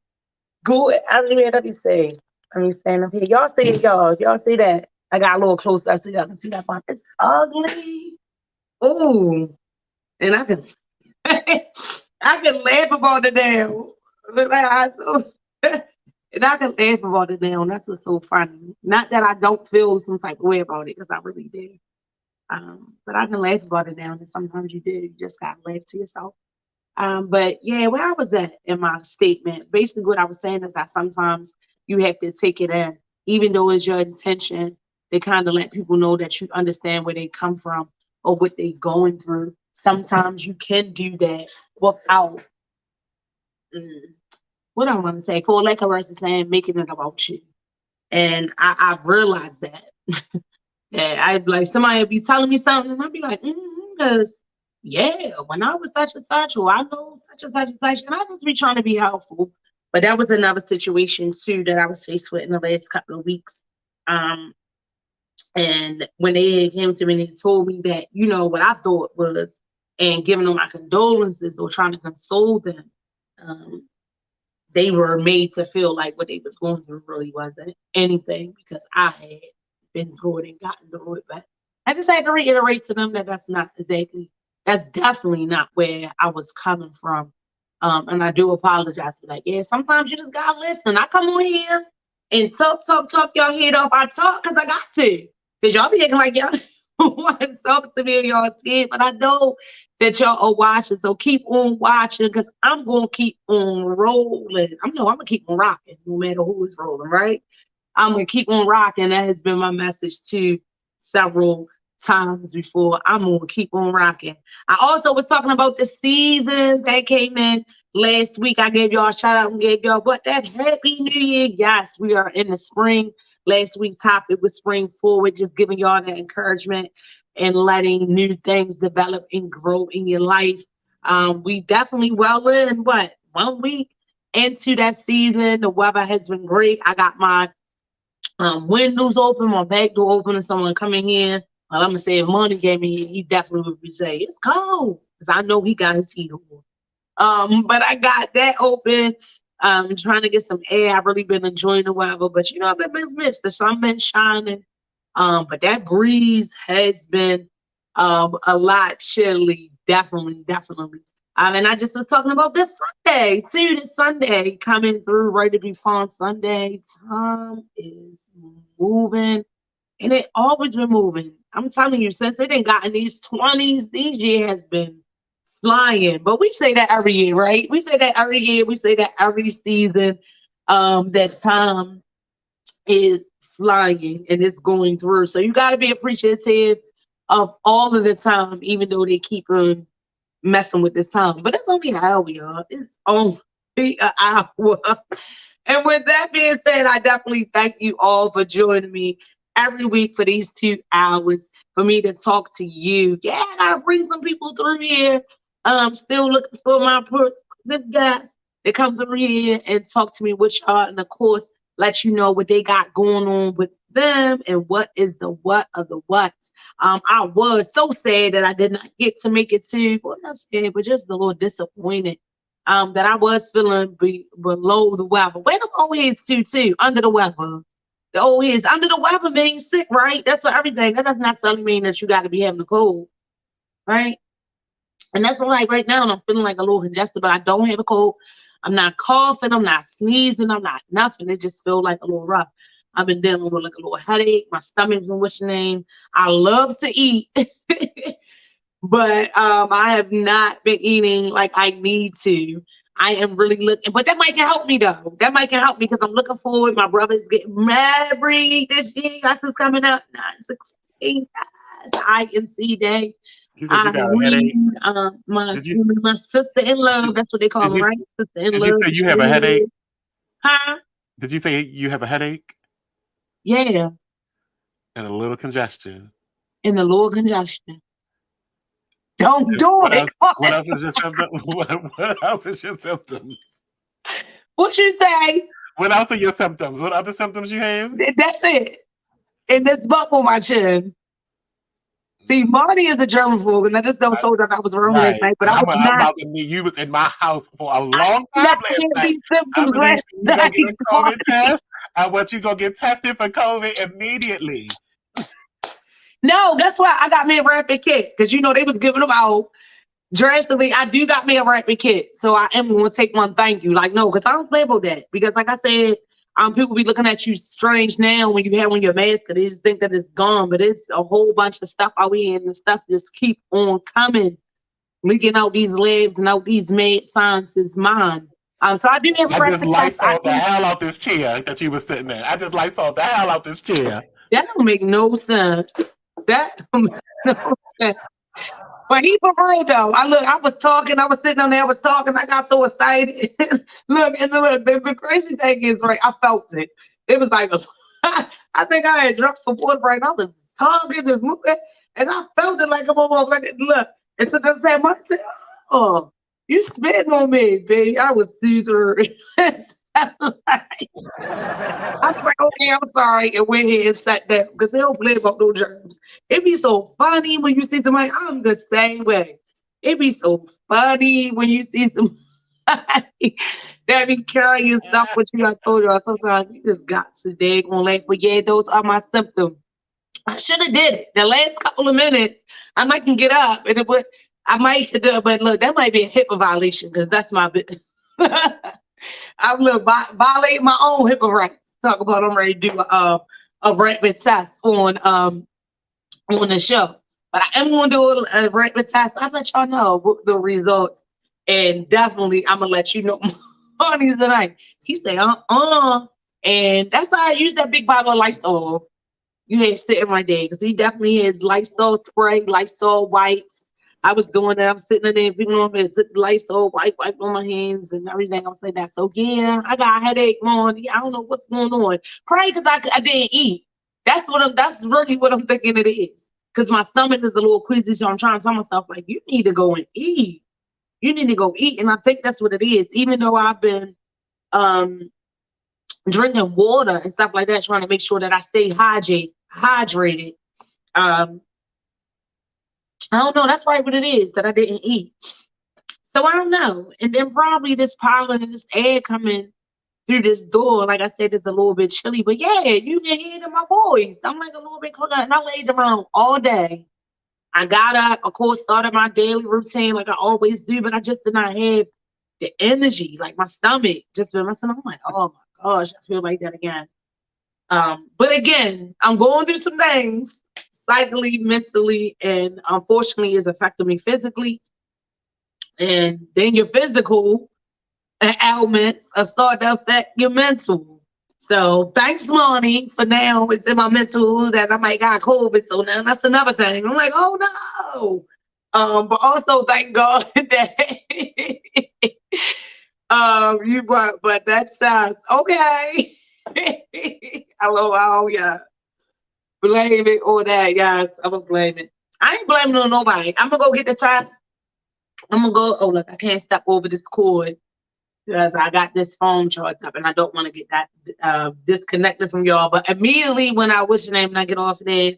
Good. Let me say. Let me stand up here. Y'all see it, y'all. Y'all see that? I got a little closer so y'all can see that part. It's ugly. Ooh. And I can I can laugh about it now. And I can laugh about it now. That's what's so funny. Not that I don't feel some type of way about it, because I really do. But I can laugh about it now. And sometimes you do. You just gotta laugh to yourself. But yeah, where I was at in my statement, basically what I was saying is that sometimes you have to take it in, even though it's your intention to kind of let people know that you understand where they come from or what they're going through. Sometimes you can do that without, what I want to say, for lack of words, saying, making it about you. And I've realized that. Yeah, I'd like, somebody would be telling me something, and I'd be like, because yeah, when I was such and such, or I know such and such and such, and I just be trying to be helpful. But that was another situation too that I was faced with in the last couple of weeks. And when they came to me and they told me that, you know, what I thought was, and giving them my condolences or trying to console them, they were made to feel like what they was going through really wasn't anything, because I had been through it and gotten through it. But I just had to reiterate to them that that's definitely not where I was coming from. And I do apologize for that. Yeah, sometimes you just gotta listen. I come on here and talk y'all head off. I talk because I got to. Because y'all be acting like y'all want to talk to me and y'all scared. But I know that y'all are watching. So keep on watching, because I'm going to keep on rolling. I'm going to keep on rocking no matter who is rolling, right? I'm going to keep on rocking. That has been my message too several times before. I'm going to keep on rocking. I also was talking about the seasons that came in last week. I gave y'all a shout out and gave y'all what that Happy New Year. Yes, we are in the spring. Last week's topic was spring forward, just giving y'all that encouragement and letting new things develop and grow in your life. We definitely well in 1 week into that season. The weather has been great. I got my windows open, my back door open, and someone coming here. Well, I'm gonna say if Money gave me, he definitely would be saying it's cold because I know he got his heat on. But I got that open. Trying to get some air. I've really been enjoying the weather, but I've been mixed. The sun been shining, but that breeze has been a lot chilly. Definitely. And I just was talking about this Sunday too. This Sunday coming through right to be Palm Sunday. Time is moving, and it always been moving. I'm telling you, since it ain't gotten these 20s, these year has been flying. But we say that every year, right? We say that every year. We say that every season. That time is flying and it's going through. So you got to be appreciative of all of the time, even though they keep on messing with this time. But it's only an hour, y'all. It's only an hour. And with that being said, I definitely thank you all for joining me every week for these 2 hours for me to talk to you. Yeah, I gotta bring some people through here. Still looking for my guests that come through here and talk to me with y'all, and of course, let you know what they got going on with them and what is the what of the what. I was so sad that I did not get to make it to, well, not sad, but just a little disappointed that I was feeling below the weather. Where the old heads too, under the weather. The old heads under the weather means sick, right? That's what everything. That doesn't necessarily mean that you got to be having a cold, right? And that's like right now, I'm feeling like a little congested, but I don't have a cold. I'm not coughing. I'm not sneezing. I'm not nothing. It just feels like a little rough. I've been dealing with like a little headache. My stomach's in what's your name. I love to eat, but I have not been eating like I need to. I am really looking, but that might can help me though. That might can help me because I'm looking forward. My brother's getting married this year. That's what's coming up. 9/16. It's the IMC day. You said you got a headache. My sister-in-law, that's what they call them, right? Sister-in-law. Did you say you have a headache? Huh? Did you say you have a headache? Yeah. And a little congestion. Don't do it. What else is your symptom? What else is your symptoms? What you say? What else are your symptoms? What other symptoms you have? That's it. And this bump on my chin. See, Marty is a germaphobe, and I just don't told her I was wrong last night, but I was not. About to meet you was in my house for a long time last night. Symptoms last night. Get a COVID test. I want you to go get tested for COVID immediately. No, that's why I got me a rapid kit, because they was giving them out drastically. I do got me a rapid kit, so I am going to take one. Thank you. Like, no, because I don't play about that. Because like I said, people be looking at you strange now when you have on your mask, and they just think that it's gone, but it's a whole bunch of stuff out here, and the stuff just keep on coming, leaking out these labs and out these mad sciences mine. So I do have I just Lysol the hell out this chair that you was sitting in. I just Lysol the hell out this chair. That don't make no sense. That don't make no sense. But he for real though. I was talking, I was sitting on there, I was talking, I got so excited. Look, the crazy thing is, right, I felt it. It was like, I think I had drunk some water, right? I was talking, just moving, and I felt it like a motherfucker. Look, and so they said, oh, you spitting on me, baby. I was super. I was like, okay, I'm sorry, and went here and sat down because they don't play about no germs. It be so funny when you see somebody. I'm the same way. It be so funny when you see somebody that be carrying stuff with you. I told y'all sometimes you just got to dig on laugh. But yeah, those are my symptoms. I should have did it the last couple of minutes. I might can get up and it would. I might do it, but look, that might be a HIPAA violation because that's my business. I'm violating my own HIPAA rights. Talk about I'm ready to do a rapid test on the show, but I am going to do a rapid test. I'll let y'all know the results, and definitely I'm gonna let you know Money tonight. He say, And that's why I use that big bottle of Lysol. You had sitting right there because he definitely has Lysol spray, Lysol wipes. I was doing that. I was sitting in there, picking on it, Lysol wipe on my hands and everything. I was like that. So yeah, I got a headache, Mom. I don't know what's going on. Probably because I didn't eat. That's really what I'm thinking it is. Because my stomach is a little queasy, so I'm trying to tell myself like, you need to go and eat. You need to go eat, and I think that's what it is. Even though I've been drinking water and stuff like that, trying to make sure that I stay hydrated. I don't know. That's right what it is that I didn't eat. So I don't know. And then probably this pollen and this air coming through this door, like I said, it's a little bit chilly. But yeah, you can hear it in my voice. I'm like a little bit closer. And I laid around all day. I got up, of course, started my daily routine like I always do, but I just did not have the energy. Like my stomach just been messing up. I'm like, oh my gosh, I feel like that again. But again, I'm going through some things. Psychically, mentally, and unfortunately is affecting me physically. And then your physical ailments are starting to affect your mental. So thanks, Monty, for now. It's in my mental that I might got COVID. So now that's another thing. I'm like, oh no. But also thank God that but that sounds okay. Hello, yeah. Blame it on that, guys. I'm gonna blame it. I ain't blaming on nobody. I'm gonna go get the test. I'm gonna go. Oh, look, I can't step over this cord because I got this phone charged up and I don't want to get that disconnected from y'all. But immediately when I wish your name and I get off there,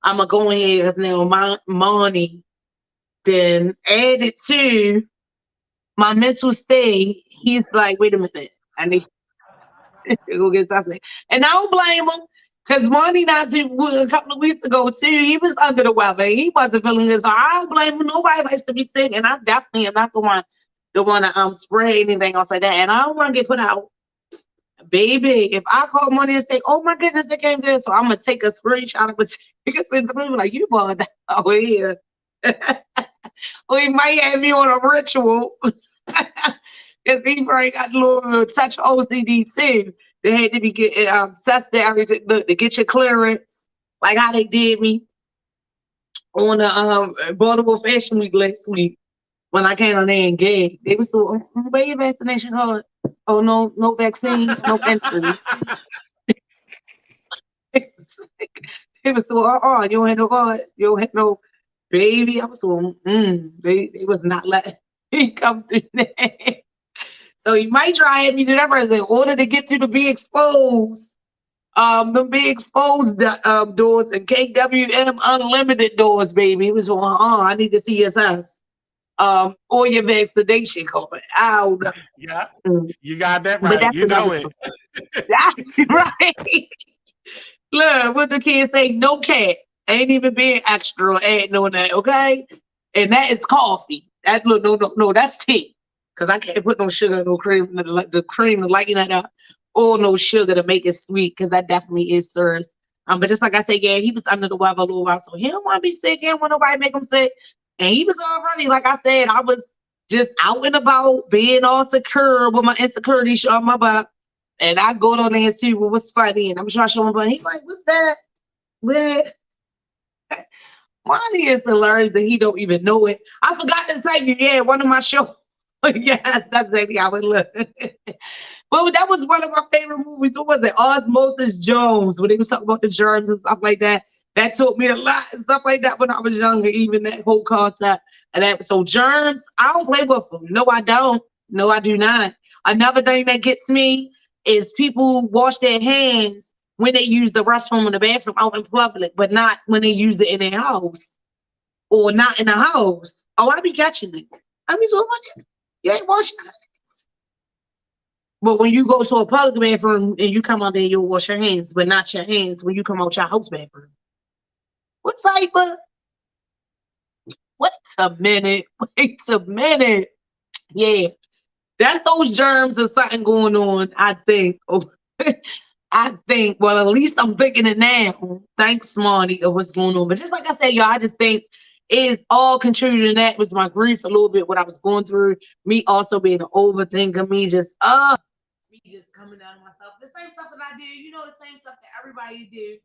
I'm gonna go in here because now money then add it to my mental state. He's like, wait a minute, I need to go get something. And I don't blame him. Because Monty a couple of weeks ago, too, he was under the weather. He wasn't feeling good. So I don't blame him. Nobody likes to be sick. And I definitely am not the one to spray anything else like that. And I don't want to get put out. Baby, if I call Monty and say, oh, my goodness, they came there. So I'm going to take a screenshot of it. Because like, you bought that over here. Or he might have me on a ritual. Because he probably got a little touch OCD, too. They had to be tested everything to get your clearance, like how they did me on the Baltimore Fashion Week last week when I came on there and gig. They was so, where your vaccination card? Oh, no vaccine, no insulin. They was so, you don't have no card, you don't have no baby. I was so, they was not letting me come through there. So you might try it. You do that in order to get to the Be Exposed, the Be Exposed doors and KWM Unlimited doors, baby. It was I need to see your test. Or your vaccination card. I don't know. Yeah, you got that right. You know it. Right. Look, what the kids say, no cat. Ain't even being extra or adding on that, okay? And that is coffee. That no, that's tea. Because I can't put no sugar, no cream, the cream to lighten that up, or no sugar to make it sweet, because that definitely is sirs. But just like I said, yeah, he was under the weather a little while, so he don't want to be sick. He don't want nobody to make him sick. And he was already, like I said, I was just out and about, being all secure with my insecurity showing my butt. And I go down there and see what's funny, and I'm trying to show him, but he's like, what's that? Where? Monty is hilarious that he don't even know it. I forgot to tell you, yeah, one of my shows. Yes, that's exactly how it looked. But that was one of my favorite movies. What was it? Osmosis Jones, when they was talking about the germs and stuff like that. That taught me a lot and stuff like that when I was younger, even that whole concept. And that, so germs, I don't play with them. No, I don't. No, I do not. Another thing that gets me is people wash their hands when they use the restroom or the bathroom out in public, but not when they use it in their house or not in the house. Oh, I be catching it. I be so much. You ain't washing your hands. But when you go to a public bathroom and you come out there, you'll wash your hands, but not your hands when you come out your house bathroom. What type of? Wait a minute. Wait a minute. Yeah. That's those germs and something going on, I think. I think, well, at least I'm thinking it now. Thanks, Marty, of what's going on. But just like I said, y'all, I just think it's all contributing to that was my grief a little bit, what I was going through. Me also being an overthinker, me just, me just coming down on myself. The same stuff that I do, you know, the same stuff that everybody do.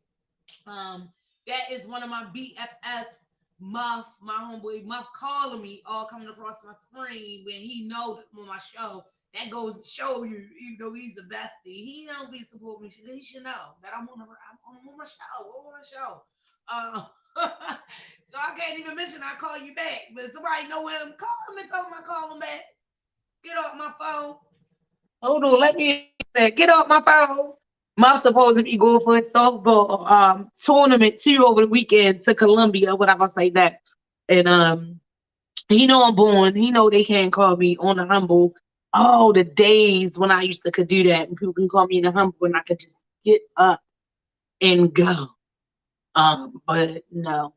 That is one of my BFS Muff, my homeboy Muff calling me all coming across my screen when he know that on my show. That goes to show you, even though he's a bestie, he don't be supporting me. He should know that I'm on my show. So I can't even mention I call you back, but somebody know him. Call him and tell him I call him back. Get off my phone. Hold on, let me get off my phone. Muff supposed to be going for a softball tournament too over the weekend to Columbia. What I gonna say that? And he know I'm born. He know they can't call me on the humble. Oh, the days when I used to could do that, and people can call me in the humble, and I could just get up and go. But no,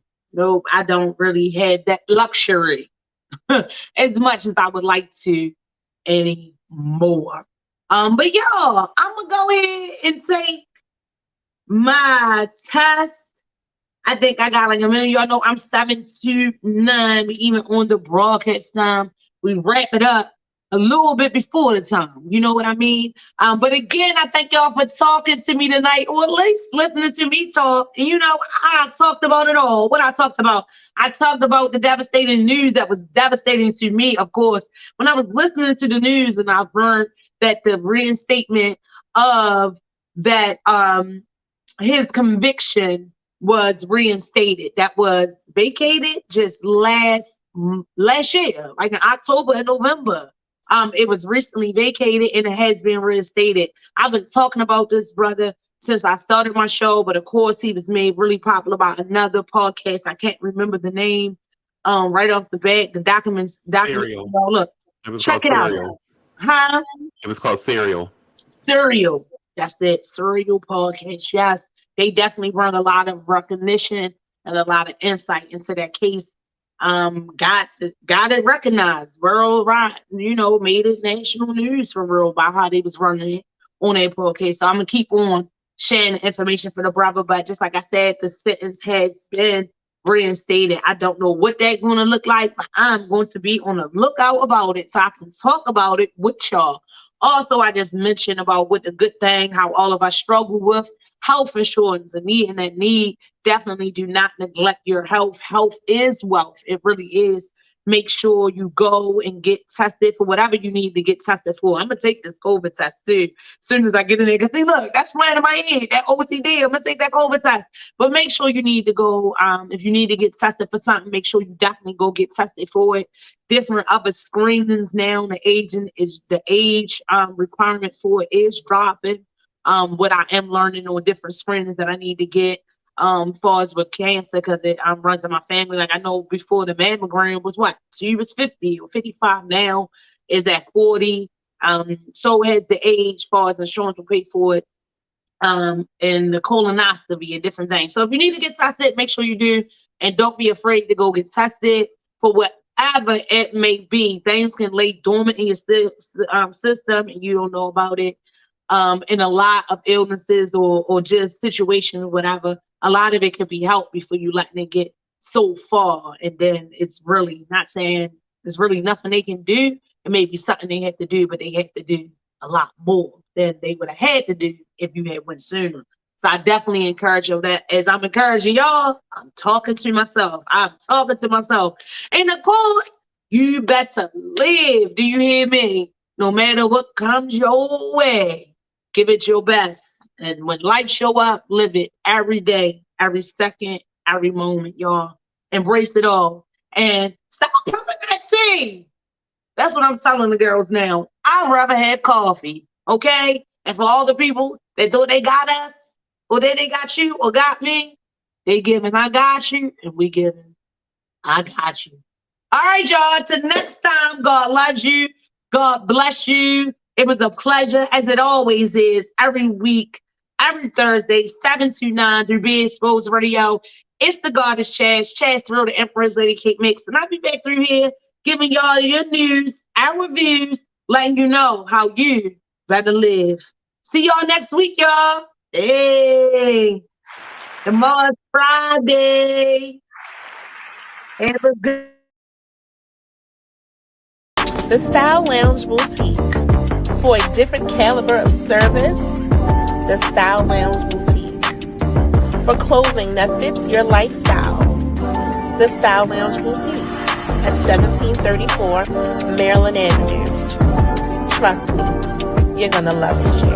I don't really have that luxury as much as I would like to anymore. But y'all, I'm gonna go ahead and take my test. I think I got like a minute. Y'all know I'm 7 to 9. We even on the broadcast time. We wrap it up a little bit before the time. You know what I mean? But again, I thank y'all for talking to me tonight, or at least listening to me talk. And you know, I talked about it all. What I talked about the devastating news that was devastating to me, of course. When I was listening to the news and I've learned that the reinstatement of that his conviction was reinstated, that was vacated just last year, like in October and November. It was recently vacated and it has been reinstated. I've been talking about this brother since I started my show, but of course he was made really popular by another podcast. I can't remember the name right off the bat. The documents. Oh, look, it was check it out. Huh? It was called ChasReal. ChasReal. That's it. ChasReal podcast. Yes, they definitely brought a lot of recognition and a lot of insight into that case. Got it recognized worldwide. You know, made it national news for real by how they was running it on that podcast. So I'm gonna keep on sharing the information for the brother. But just like I said, the sentence has been reinstated. I don't know what that's going to look like, but I'm going to be on the lookout about it so I can talk about it with y'all. Also, I just mentioned about what the good thing, how all of us struggle with health insurance and needing that need. Definitely do not neglect your health. Health is wealth. It really is. Make sure you go and get tested for whatever you need to get tested for. I'm going to take this COVID test too, as soon as I get in there. Because see, look, that's right in my head, that OCD. I'm going to take that COVID test. But make sure you need to go, if you need to get tested for something, make sure you definitely go get tested for it. Different other screenings now. The age requirement for it is dropping. What I am learning on different screenings that I need to get. Far as with cancer, because it runs in my family. Like I know before the mammogram was what? She was 50 or 55, now is at 40. So has the age, far as insurance will pay for it. And the colonoscopy and different things. So if you need to get tested, make sure you do, and don't be afraid to go get tested for whatever it may be. Things can lay dormant in your system and you don't know about it. In a lot of illnesses or just situations, whatever, a lot of it can be helped before you letting it get so far. And then it's really not saying there's really nothing they can do. It may be something they have to do, but they have to do a lot more than they would have had to do if you had went sooner. So I definitely encourage you that. As I'm encouraging y'all, I'm talking to myself. And of course, you better live. Do you hear me? No matter what comes your way, give it your best. And when life show up, live it every day, every second, every moment, y'all. Embrace it all. And stop pumping that tea. That's what I'm telling the girls now. I'd rather have coffee, okay? And for all the people that thought they got us, or that they got you, or got me, they giving I got you, and we giving I got you. All right, y'all. Till next time, God loves you. God bless you. It was a pleasure, as it always is, every week, every Thursday, 7 to 9 through beexposedradio. It's the goddess ChasReal, the Empress Lady Kate Mix. And I'll be back through here giving y'all your news, our reviews, letting you know how you better live. See y'all next week, y'all. Hey, tomorrow's Friday. Have a good The Style Lounge Boutique. For a different caliber of service, the Style Lounge Boutique. For clothing that fits your lifestyle, the Style Lounge Boutique at 1734 Maryland Avenue. Trust me, you're gonna love to share.